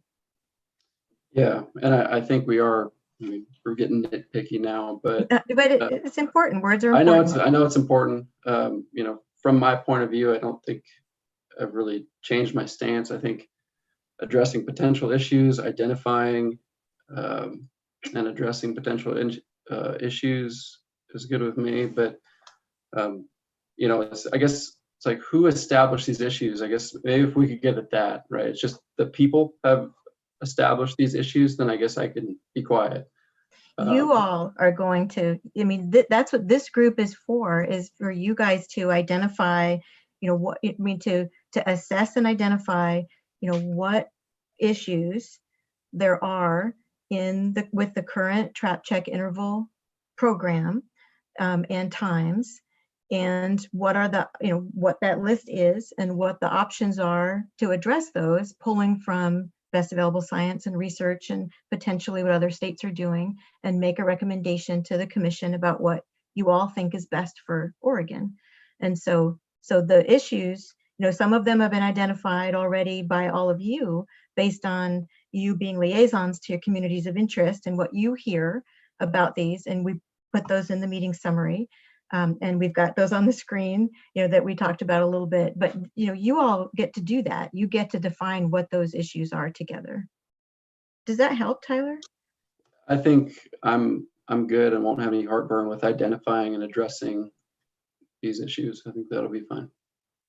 Speaker 9: Yeah, and I think we are. I mean, we're getting nitpicky now, but
Speaker 1: it's important. Words are important.
Speaker 9: I know it's important. You know, from my point of view, I don't think I've really changed my stance. I think addressing potential issues, identifying and addressing potential issues is good with me. But you know, I guess it's like, who established these issues? I guess maybe if we could get at that, right? It's just the people have established these issues, then I guess I can be quiet.
Speaker 1: You all are going to, I mean, that's what this group is for you guys to identify, you know, what, I mean, to assess and identify, you know, what issues there are with the current trap check interval program and times, and what are the, you know, what that list is and what the options are to address those, pulling from best available science and research and potentially what other states are doing, and make a recommendation to the commission about what you all think is best for Oregon. And so the issues, you know, some of them have been identified already by all of you based on you being liaisons to your communities of interest and what you hear about these, and we put those in the meeting summary. And we've got those on the screen, you know, that we talked about a little bit, but, you know, you all get to do that. You get to define what those issues are together. Does that help, Tyler?
Speaker 9: I think I'm good and won't have any heartburn with identifying and addressing these issues. I think that'll be fine.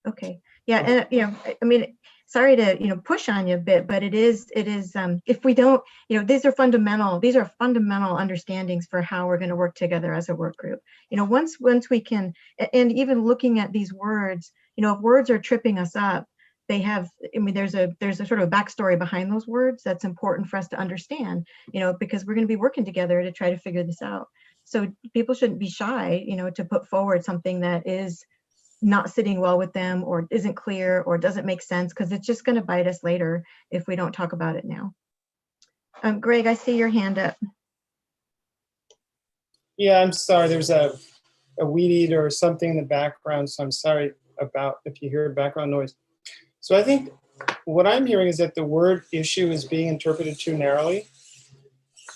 Speaker 1: Okay. Yeah. And, you know, I mean, sorry to, you know, push on you a bit, but it is, if we don't, you know, these are fundamental understandings for how we're going to work together as a work group. You know, once we can, and even looking at these words, you know, if words are tripping us up, they have, I mean, there's a sort of a backstory behind those words that's important for us to understand, you know, because we're going to be working together to try to figure this out. So people shouldn't be shy, you know, to put forward something that is not sitting well with them or isn't clear or doesn't make sense, because it's just going to bite us later if we don't talk about it now. Greg, I see your hand up.
Speaker 5: Yeah, I'm sorry. There's a weed eater or something in the background, so I'm sorry about if you hear background noise. So I think what I'm hearing is that the word issue is being interpreted too narrowly.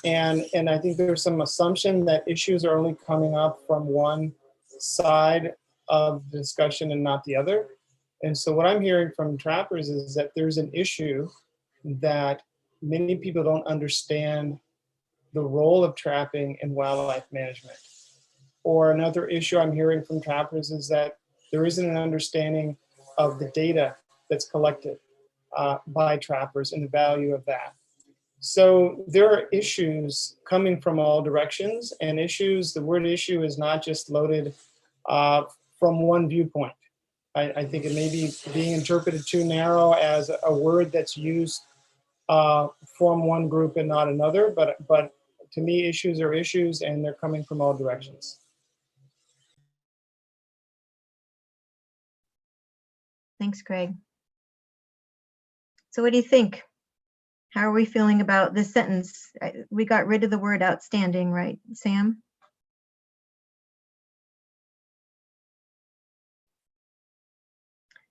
Speaker 5: And I think there's some assumption that issues are only coming up from one side of the discussion and not the other. And so what I'm hearing from trappers is that there's an issue that many people don't understand the role of trapping in wildlife management. Or another issue I'm hearing from trappers is that there isn't an understanding of the data that's collected by trappers and the value of that. So there are issues coming from all directions, and issues, the word issue is not just loaded from one viewpoint. I think it may be being interpreted too narrow as a word that's used from one group and not another, but to me, issues are issues and they're coming from all directions.
Speaker 1: Thanks, Greg. So what do you think? How are we feeling about this sentence? We got rid of the word outstanding, right, Sam?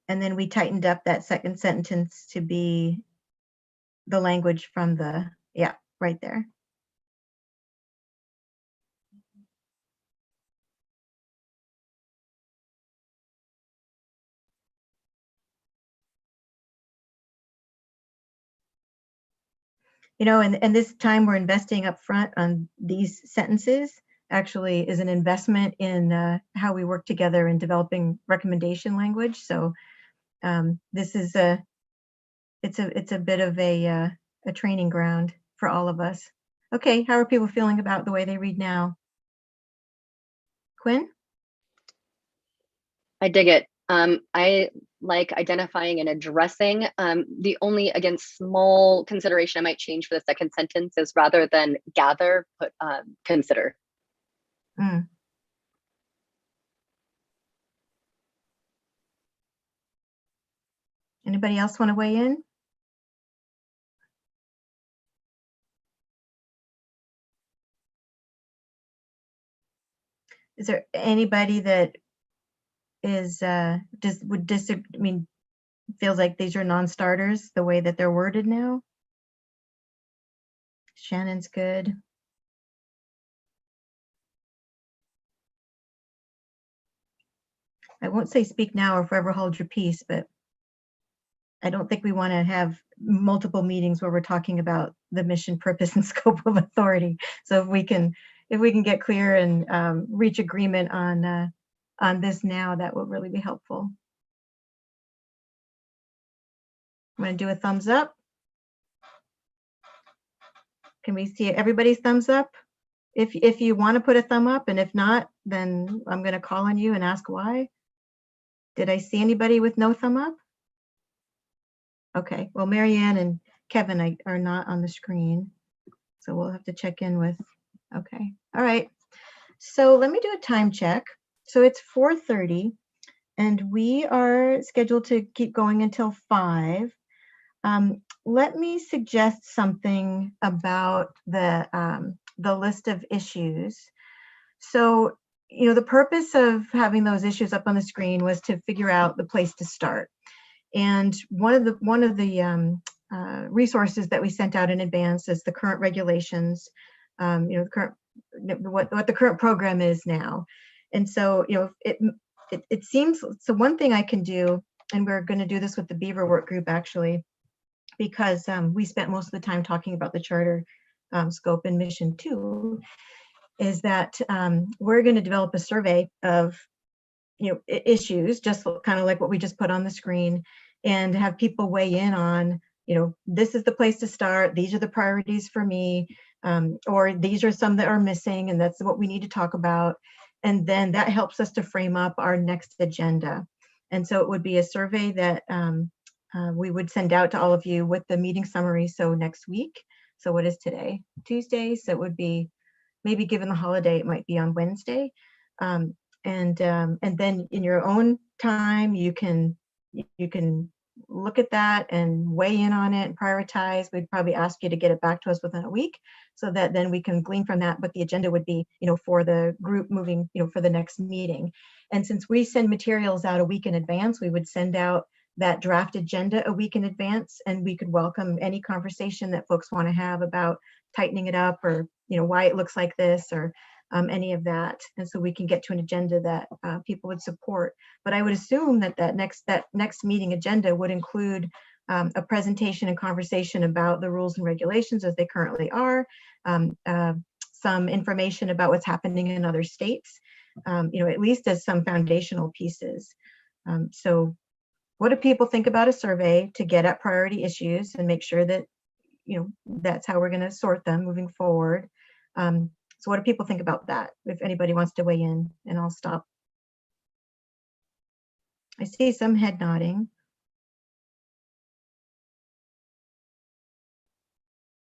Speaker 1: And then we tightened up that second sentence to be the language from the, yeah, right there. You know, and this time we're investing up front on these sentences actually is an investment in how we work together in developing recommendation language. So this is it's a bit of a training ground for all of us. Okay, how are people feeling about the way they read now? Quinn?
Speaker 11: I dig it. I like identifying and addressing. The only, again, small consideration I might change for the second sentence is rather than gather, put consider.
Speaker 1: Mm. Anybody else want to weigh in? Is there anybody that is would disagree? I mean, feels like these are non-starters the way that they're worded now? Shannon's good. I won't say speak now or forever hold your peace, but I don't think we want to have multiple meetings where we're talking about the mission, purpose, and scope of authority. So if we can get clear and reach agreement on this now, that would really be helpful. I'm going to do a thumbs up. Can we see everybody's thumbs up? If you want to put a thumb up, and if not, then I'm going to call on you and ask why. Did I see anybody with no thumb up? Okay, well, Marianne and Kevin are not on the screen, so we'll have to check in with, okay. All right, so let me do a time check. So it's 4:30, and we are scheduled to keep going until 5. Let me suggest something about the list of issues. So, you know, the purpose of having those issues up on the screen was to figure out the place to start. And one of the resources that we sent out in advance is the current regulations, you know, what the current program is now. And so, you know, it seems, so one thing I can do, and we're going to do this with the Beaver work group actually, because we spent most of the time talking about the charter scope and mission too, is that we're going to develop a survey of, you know, issues, just kind of like what we just put on the screen, and have people weigh in on, you know, this is the place to start, these are the priorities for me, or these are some that are missing and that's what we need to talk about. And then that helps us to frame up our next agenda. And so it would be a survey that we would send out to all of you with the meeting summary. So next week, so what is today? Tuesday, so it would be, maybe given the holiday, it might be on Wednesday. And then in your own time, you can look at that and weigh in on it and prioritize, we'd probably ask you to get it back to us within a week so that then we can glean from that what the agenda would be, for the group moving, for the next meeting. And since we send materials out a week in advance, we would send out that draft agenda a week in advance, and we could welcome any conversation that folks want to have about tightening it up, or why it looks like this, or any of that. And so we can get to an agenda that people would support. But I would assume that next meeting agenda would include a presentation and conversation about the rules and regulations as they currently are, some information about what's happening in other states, at least as some foundational pieces. So what do people think about a survey to get at priority issues and make sure that, that's how we're going to sort them moving forward? So what do people think about that? If anybody wants to weigh in, and I'll stop. I see some head nodding.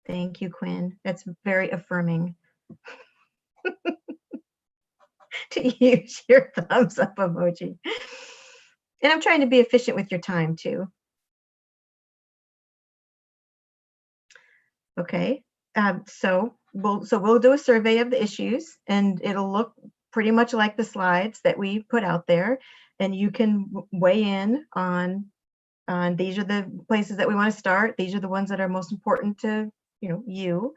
Speaker 1: Thank you, Quinn. That's very affirming. To use your thumbs up emoji. And I'm trying to be efficient with your time too. Okay, so we'll do a survey of the issues, and it'll look pretty much like the slides that we put out there, and you can weigh in on these are the places that we want to start. These are the ones that are most important to you.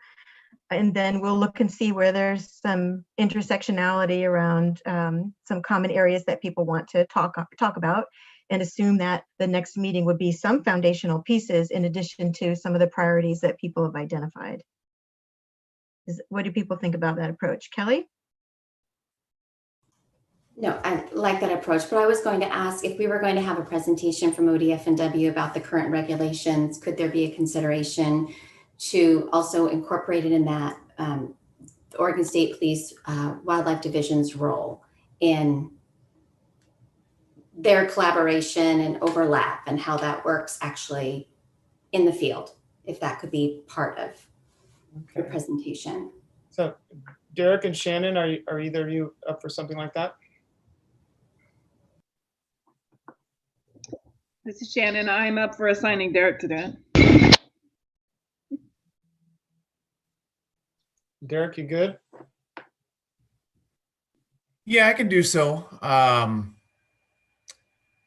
Speaker 1: And then we'll look and see where there's some intersectionality around some common areas that people want to talk about, and assume that the next meeting would be some foundational pieces in addition to some of the priorities that people have identified. What do people think about that approach? Kelly?
Speaker 7: No, I like that approach, but I was going to ask if we were going to have a presentation from ODF&W about the current regulations, could there be a consideration to also incorporate it in that the Oregon State Police Wildlife Division's role in their collaboration and overlap, and how that works actually in the field, if that could be part of the presentation.
Speaker 5: So Derek and Shannon, are either of you up for something like that?
Speaker 8: This is Shannon. I'm up for assigning Derek to that.
Speaker 5: Derek, you good?
Speaker 10: Yeah, I can do so.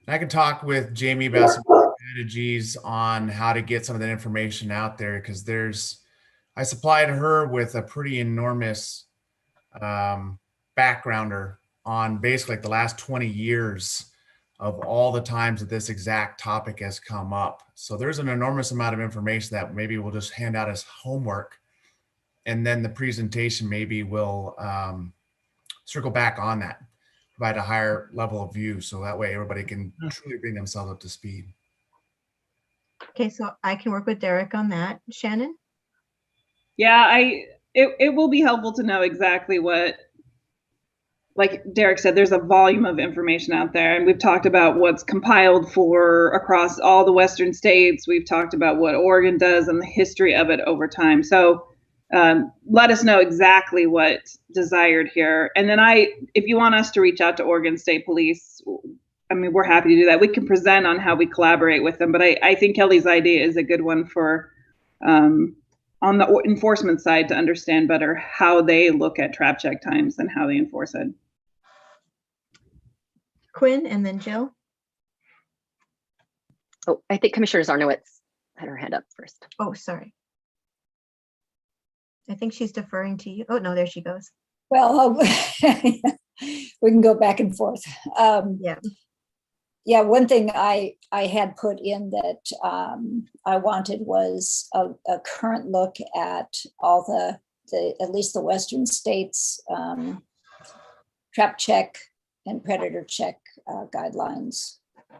Speaker 10: I can talk with Jamie about some strategies on how to get some of that information out there, because I supplied her with a pretty enormous backgrounder on basically like the last 20 years of all the times that this exact topic has come up. So there's an enormous amount of information that maybe we'll just hand out as homework. And then the presentation maybe will circle back on that, provide a higher level of view, so that way everybody can truly bring themselves up to speed.
Speaker 1: Okay, so I can work with Derek on that. Shannon?
Speaker 8: Yeah, it will be helpful to know exactly what, like Derek said, there's a volume of information out there, and we've talked about what's compiled for across all the Western states. We've talked about what Oregon does and the history of it over time. So let us know exactly what's desired here. And then if you want us to reach out to Oregon State Police, I mean, we're happy to do that. We can present on how we collaborate with them, but I think Kelly's idea is a good one for on the enforcement side to understand better how they look at trap check times and how they enforce it.
Speaker 1: Quinn, and then Jill.
Speaker 11: Oh, I think Commissioner Zarnowitz had her hand up first.
Speaker 1: Oh, sorry. I think she's deferring to you. Oh, no, there she goes.
Speaker 6: Well, we can go back and forth. Yeah, one thing I had put in that I wanted was a current look at all the at least the Western states trap check and predator check guidelines,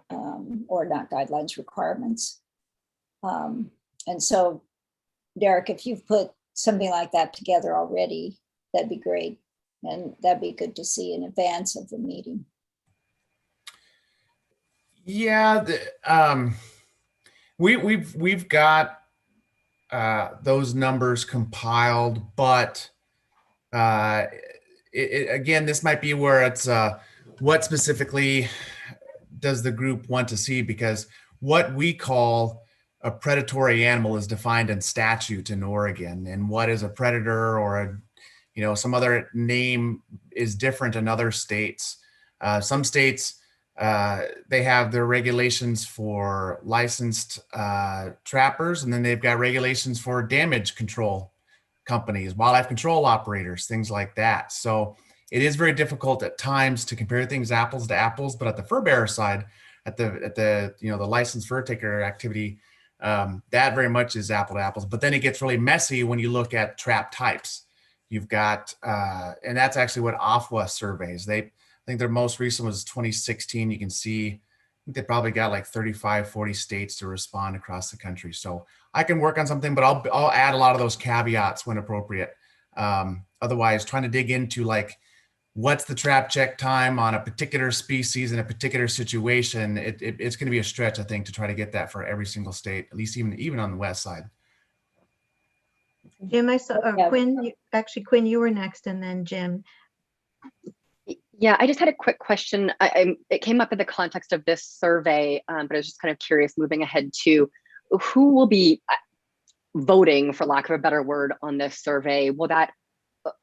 Speaker 6: or not guidelines, requirements. And so, Derek, if you've put something like that together already, that'd be great. And that'd be good to see in advance of the meeting.
Speaker 10: Yeah, we've got those numbers compiled, but again, this might be where it's what specifically does the group want to see, because what we call a predatory animal is defined in statute in Oregon, and what is a predator or some other name is different in other states. Some states, they have their regulations for licensed trappers, and then they've got regulations for damage control companies, wildlife control operators, things like that. So it is very difficult at times to compare things apples to apples. But at the fur bearer side, at the licensed fur taker activity, that very much is apple to apples. But then it gets really messy when you look at trap types. You've got, and that's actually what AFWA surveys. I think their most recent was 2016. You can see, I think they probably got like 35, 40 states to respond across the country. So I can work on something, but I'll add a lot of those caveats when appropriate. Otherwise, trying to dig into like, what's the trap check time on a particular species in a particular situation, it's going to be a stretch, I think, to try to get that for every single state, at least even on the west side.
Speaker 1: Jim, I saw, Quinn, Quinn, you were next, and then Jim.
Speaker 11: Yeah, I just had a quick question. It came up in the context of this survey, but I was just kind of curious, moving ahead to who will be voting, for lack of a better word, on this survey. Will that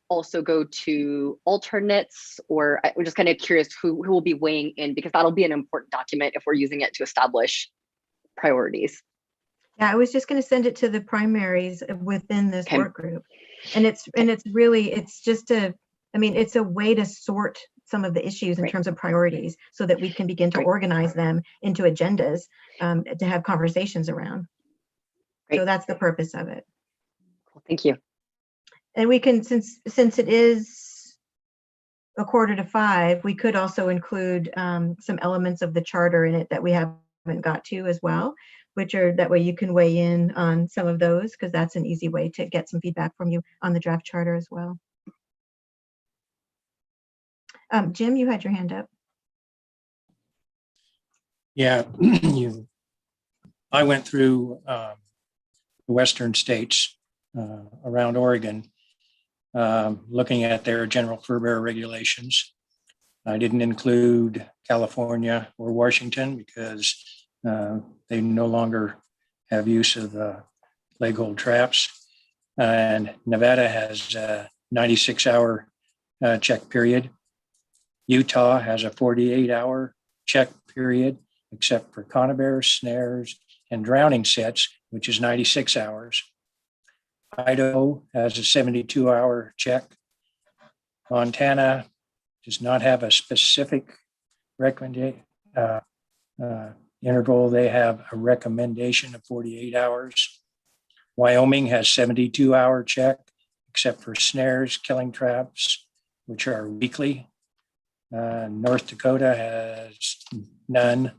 Speaker 11: also go to alternates, or I'm just kind of curious who will be weighing in, because that'll be an important document if we're using it to establish priorities.
Speaker 1: Yeah, I was just going to send it to the primaries within this work group. And it's just it's a way to sort some of the issues in terms of priorities so that we can begin to organize them into agendas to have conversations around. So that's the purpose of it.
Speaker 11: Cool. Thank you.
Speaker 1: And we can, since it is 4:45, we could also include some elements of the charter in it that we haven't got to as well, which are, that way you can weigh in on some of those, because that's an easy way to get some feedback from you on the draft charter as well. Jim, you had your hand up.
Speaker 2: Yeah, I went through the western states around Oregon, looking at their general fur bearer regulations. I didn't include California or Washington because they no longer have use of leg hold traps. And Nevada has a 96-hour check period. Utah has a 48-hour check period, except for conibears, snares, and drowning sets, which is 96 hours. Idaho has a 72-hour check. Montana does not have a specific interval. They have a recommendation of 48 hours. Wyoming has 72-hour check, except for snares, killing traps, which are weekly. North Dakota has none.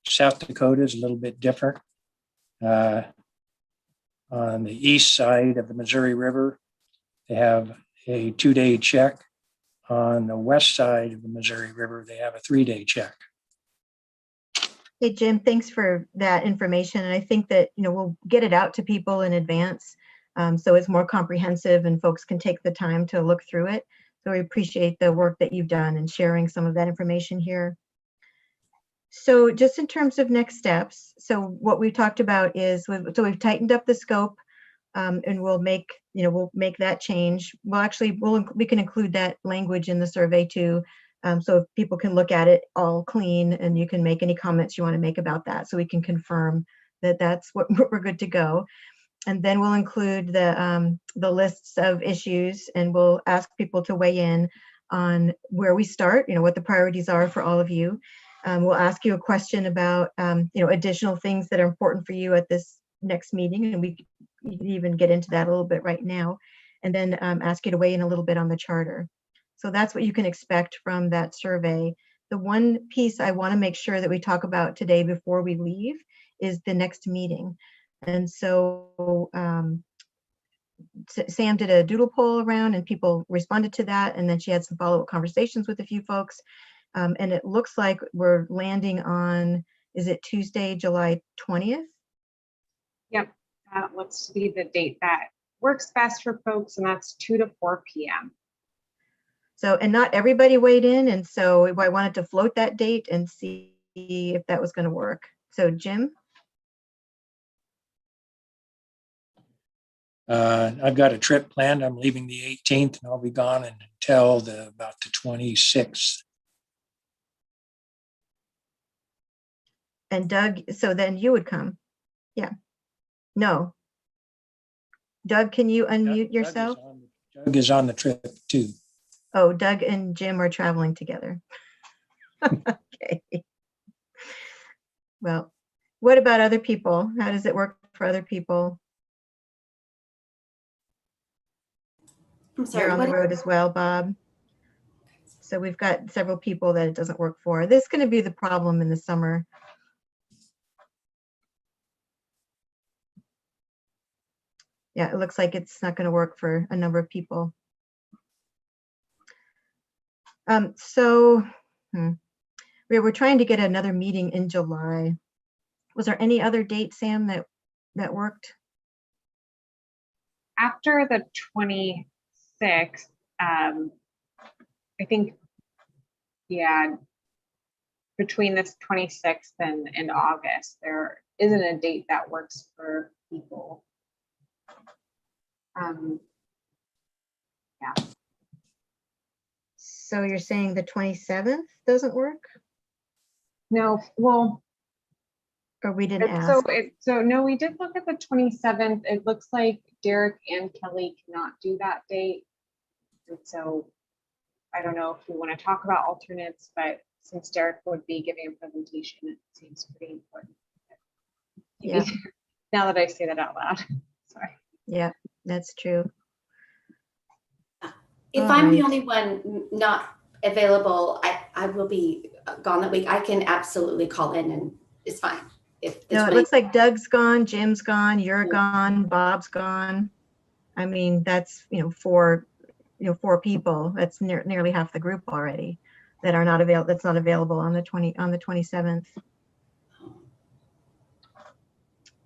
Speaker 2: South Dakota is a little bit different. On the east side of the Missouri River, they have a 2-day check. On the west side of the Missouri River, they have a 3-day check.
Speaker 1: Hey, Jim, thanks for that information. And I think that, we'll get it out to people in advance so it's more comprehensive and folks can take the time to look through it. So we appreciate the work that you've done and sharing some of that information here. So just in terms of next steps, so what we've talked about is, we've tightened up the scope and we'll make that change. We can include that language in the survey too. So people can look at it all clean and you can make any comments you want to make about that. So we can confirm that that's what we're good to go. And then we'll include the lists of issues, and we'll ask people to weigh in on where we start, what the priorities are for all of you. We'll ask you a question about, additional things that are important for you at this next meeting, and you can even get into that a little bit right now, and then ask you to weigh in a little bit on the charter. So that's what you can expect from that survey. The one piece I want to make sure that we talk about today before we leave is the next meeting. And so Sam did a doodle poll around and people responded to that, and then she had some follow-up conversations with a few folks. And it looks like we're landing on, is it Tuesday, July 20th?
Speaker 4: Yep, that looks to be the date that works best for folks, and that's 2 to 4 p.m.
Speaker 1: So, and not everybody weighed in, and so I wanted to float that date and see if that was going to work. So Jim?
Speaker 2: I've got a trip planned. I'm leaving the 18th and I'll be gone until about the 26th.
Speaker 1: And Doug, so then you would come. Yeah. No. Doug, can you unmute yourself?
Speaker 2: Doug is on the trip too.
Speaker 1: Oh, Doug and Jim are traveling together. Okay. Well, what about other people? How does it work for other people?
Speaker 7: I'm sorry,
Speaker 1: You're on the
Speaker 7: what-
Speaker 1: road as well, Bob. So we've got several people that it doesn't work for. This is going to be the problem in the summer. Yeah, it looks like it's not going to work for a number of people. We were trying to get another meeting in July. Was there any other date, Sam, that worked?
Speaker 4: After the 26th, I think, yeah, between this 26th and August, there isn't a date that works for people. Yeah.
Speaker 1: So you're saying the 27th doesn't work?
Speaker 4: No, well,
Speaker 1: or we didn't ask?
Speaker 4: So no, we did look at the 27th. It looks like Derek and Kelly cannot do that date. And so I don't know if we want to talk about alternates, but since Derek would be giving a presentation, it seems pretty important.
Speaker 1: Yeah.
Speaker 4: Now that I say that out loud. Sorry.
Speaker 1: Yeah, that's true.
Speaker 7: If
Speaker 1: All
Speaker 7: I'm the
Speaker 1: right.
Speaker 7: only one not available, I will be gone that week. I can absolutely call in and it's fine. If the
Speaker 1: No, it
Speaker 7: 20
Speaker 1: looks like Doug's gone, Jim's gone, you're gone, Bob's gone. I mean, that's, four people. That's nearly half the group already that are not available. That's not available on the 27th.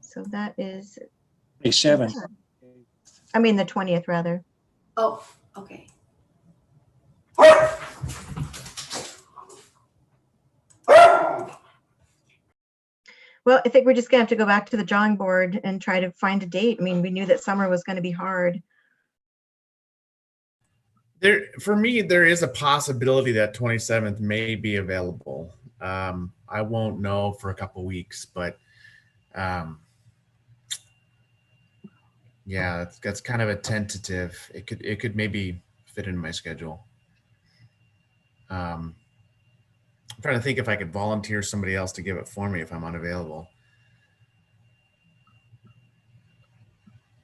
Speaker 1: So that is
Speaker 2: 27th.
Speaker 1: I mean, the 20th rather.
Speaker 7: Oh, okay.
Speaker 1: Well, I think we're just gonna have to go back to the drawing board and try to find a date. I mean, we knew that summer was going to be hard.
Speaker 10: For me, there is a possibility that 27th may be available. I won't know for a couple weeks, but yeah, that's kind of a tentative. It could maybe fit in my schedule. I'm trying to think if I could volunteer somebody else to give it for me if I'm unavailable.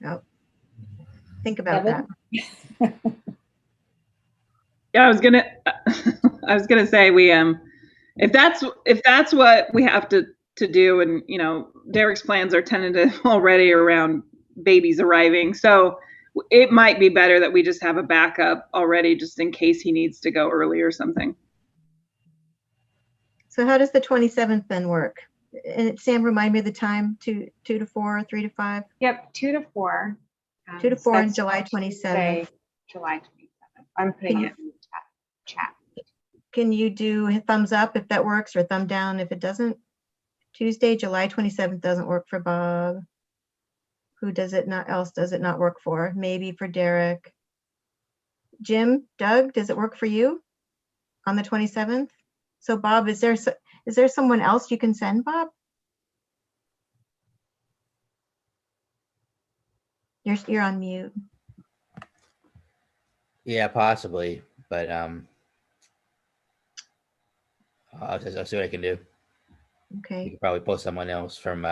Speaker 1: Oh, think about that.
Speaker 8: Yeah, I was gonna say we if that's what we have to do, and Derek's plans are tentative already around babies arriving, so it might be better that we just have a backup already just in case he needs to go early or something.
Speaker 1: So how does the 27th then work? And Sam, remind me of the time, 2 to 4, 3 to 5?
Speaker 4: Yep, 2 to 4.
Speaker 1: 2 to 4 on
Speaker 4: That's
Speaker 1: July
Speaker 4: Tuesday,
Speaker 1: 27th.
Speaker 4: July 27th. I'm putting it in the chat.
Speaker 1: Can you do a thumbs up if that works or thumb down if it doesn't? Tuesday, July 27th doesn't work for Bob. Who does it not work for? Maybe for Derek. Jim, Doug, does it work for you on the 27th? So Bob, is there someone else you can send, Bob? You're on mute.
Speaker 15: Yeah, possibly, but I'll see what I can do. You
Speaker 1: Okay.
Speaker 15: could probably post someone else from.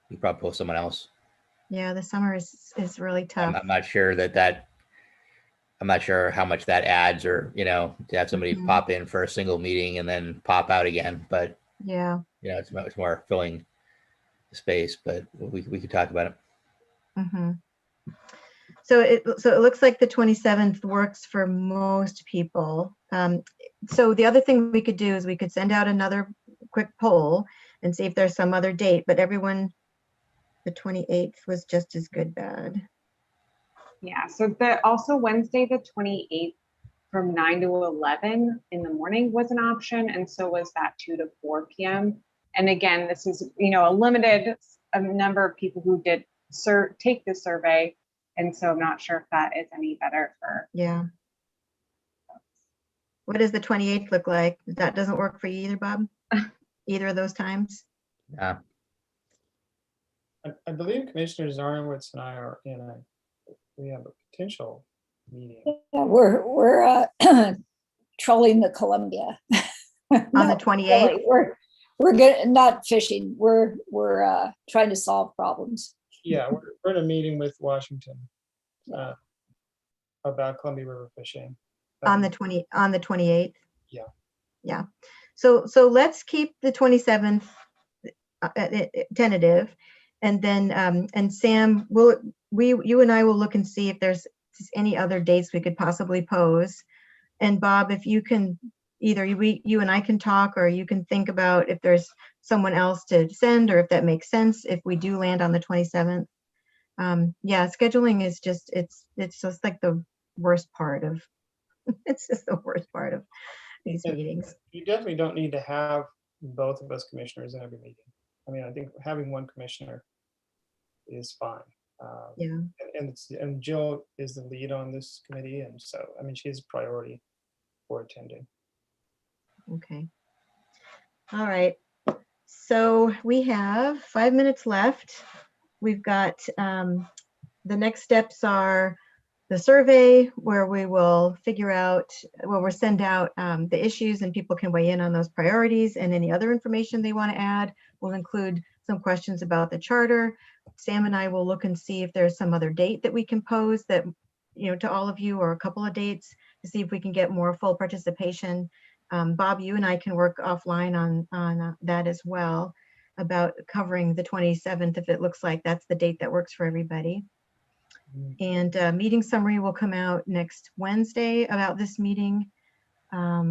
Speaker 15: You probably post someone else.
Speaker 1: Yeah, the summer is really tough.
Speaker 15: I'm not sure that. I'm not sure how much that adds, or to have somebody pop in for a single meeting and then pop out again. But
Speaker 1: yeah,
Speaker 15: it's much more filling the space. But we could talk about it.
Speaker 1: Mm-hmm. So it looks like the 27th works for most people. So the other thing we could do is we could send out another quick poll and see if there's some other date, but everyone, the 28th was just as good bad.
Speaker 4: Yeah, so also Wednesday the 28th from 9 to 11 in the morning was an option, and so was that 2 to 4 p.m. And again, this is, you know, a limited number of people who did take the survey, and so I'm not sure if that is any better for.
Speaker 1: Yeah. What does the 28th look like? That doesn't work for you either, Bob? Either of those times?
Speaker 15: Yeah.
Speaker 5: I believe Commissioner Zarnowitz and I are in we have a potential meeting.
Speaker 6: Yeah, we're trolling the Columbia.
Speaker 1: On the 28th?
Speaker 6: Really. We're good, not fishing. We're trying to solve problems.
Speaker 5: Yeah, we're in a meeting with Washington about Columbia River fishing.
Speaker 1: On the 28th?
Speaker 5: Yeah.
Speaker 1: Yeah. So let's keep the 27th tentative, and then and Sam, you and I will look and see if there's any other dates we could possibly pose. And Bob, if you can, either you and I can talk, or you can think about if there's someone else to send, or if that makes sense if we do land on the 27th. Yeah, scheduling is just it's just like the worst part of it's just the worst part of these meetings.
Speaker 5: You definitely don't need to have both of us commissioners in every meeting. I mean, I think having one commissioner is fine.
Speaker 1: Yeah.
Speaker 5: And Jill is the lead on this committee, and so I mean, she's a priority for attending.
Speaker 1: Okay. All right. So we have 5 minutes left. We've got the next steps are the survey, where we will figure out, well, we'll send out the issues, and people can weigh in on those priorities, and any other information they want to add. We'll include some questions about the charter. Sam and I will look and see if there's some other date that we can pose that, you know, to all of you, or a couple of dates, to see if we can get more full participation. Bob, you and I can work offline on that as well, about covering the 27th if it looks like that's the date that works for everybody. And meeting summary will come out next Wednesday about this meeting. I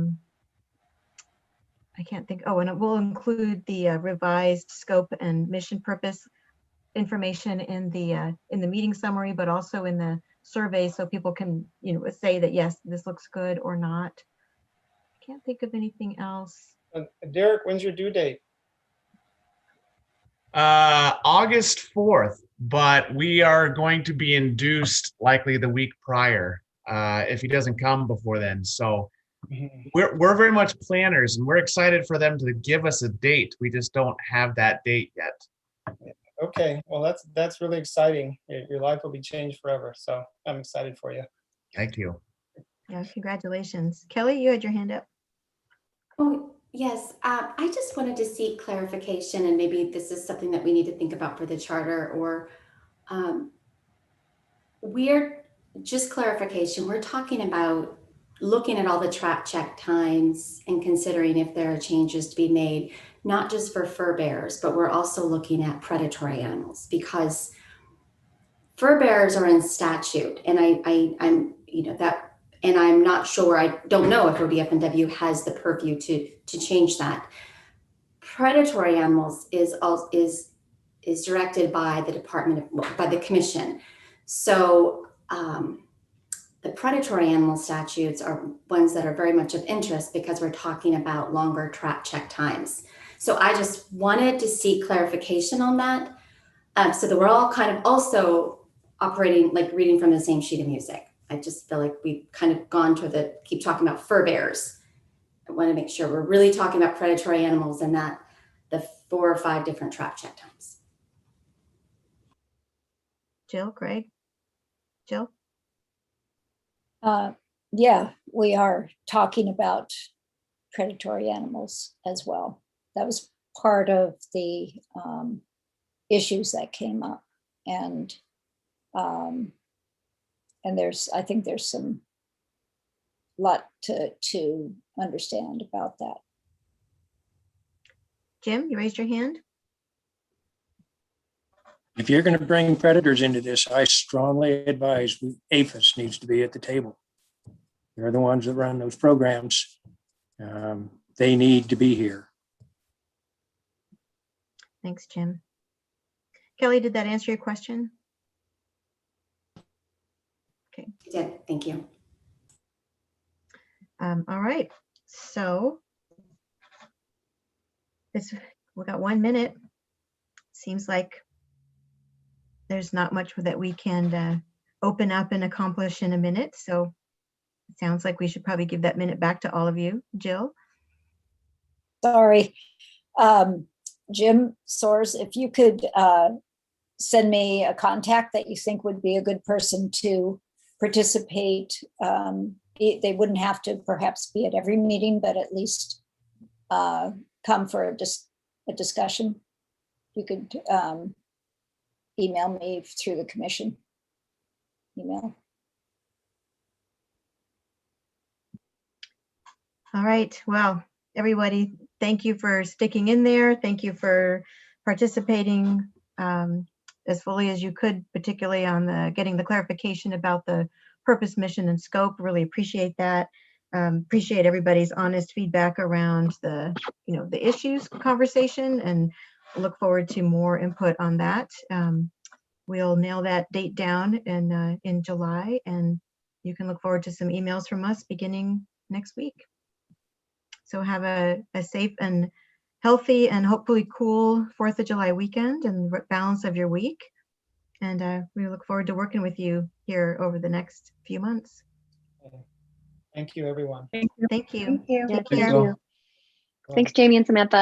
Speaker 1: can't think. Oh, and it will include the revised scope and mission purpose information in the meeting summary, but also in the survey, so people can, you know, say that yes, this looks good or not. I can't think of anything else.
Speaker 5: Derek, when's your due date?
Speaker 10: August 4th, but we are going to be induced likely the week prior if he doesn't come before then. So we're very much planners, and we're excited for them to give us a date. We just don't have that date yet.
Speaker 5: Okay, well, that's really exciting. Your life will be changed forever. So I'm excited for you.
Speaker 10: Thank you.
Speaker 1: Yeah, congratulations. Kelly, you had your hand up.
Speaker 7: Oh, yes. I just wanted to seek clarification, and maybe this is something that we need to think about for the charter, or we're just clarification. We're talking about looking at all the trap check times and considering if there are changes to be made, not just for fur bearers, but we're also looking at predatory animals, because fur bearers are in statute, and I'm you know that. And I'm not sure, I don't know if ODF&W has the purview to change that. Predatory animals is directed by the by the commission. So the predatory animal statutes are ones that are very much of interest, because we're talking about longer trap check times. So I just wanted to seek clarification on that, so that we're all kind of also operating, like reading from the same sheet of music. I just feel like we've kind of gone to keep talking about fur bearers. I want to make sure we're really talking about predatory animals, and not the 4 or 5 different trap check times.
Speaker 1: Jill, Craig, Jill?
Speaker 6: Yeah, we are talking about predatory animals as well. That was part of the issues that came up, and I think there's some lot to understand about that.
Speaker 1: Jim, you raised your hand.
Speaker 2: If you're going to bring predators into this, I strongly advise APHIS needs to be at the table. They're the ones that run those programs. They need to be here.
Speaker 1: Thanks, Jim. Kelly, did that answer your question? Okay.
Speaker 7: It did. Thank you.
Speaker 1: All right, so we got 1 minute. Seems like there's not much that we can open up and accomplish in a minute. So it sounds like we should probably give that minute back to all of you. Jill?
Speaker 6: Sorry. Jim Soares, if you could send me a contact that you think would be a good person to participate. They wouldn't have to perhaps be at every meeting, but at least come for a discussion. You could email me through the commission email.
Speaker 1: All right, well, everybody, thank you for sticking in there. Thank you for participating as fully as you could, particularly on getting the clarification about the purpose, mission, and scope. Really appreciate that. Appreciate everybody's honest feedback around the issues conversation, and look forward to more input on that. We'll nail that date down in July, and you can look forward to some emails from us beginning next week. So have a safe and healthy and hopefully cool 4th of July weekend and balance of your week. And we look forward to working with you here over the next few months.
Speaker 5: Thank you, everyone.
Speaker 1: Thank you.
Speaker 4: Thank you.
Speaker 1: Take
Speaker 11: Thank
Speaker 1: care.
Speaker 11: you. Thanks, Jamie and Samantha.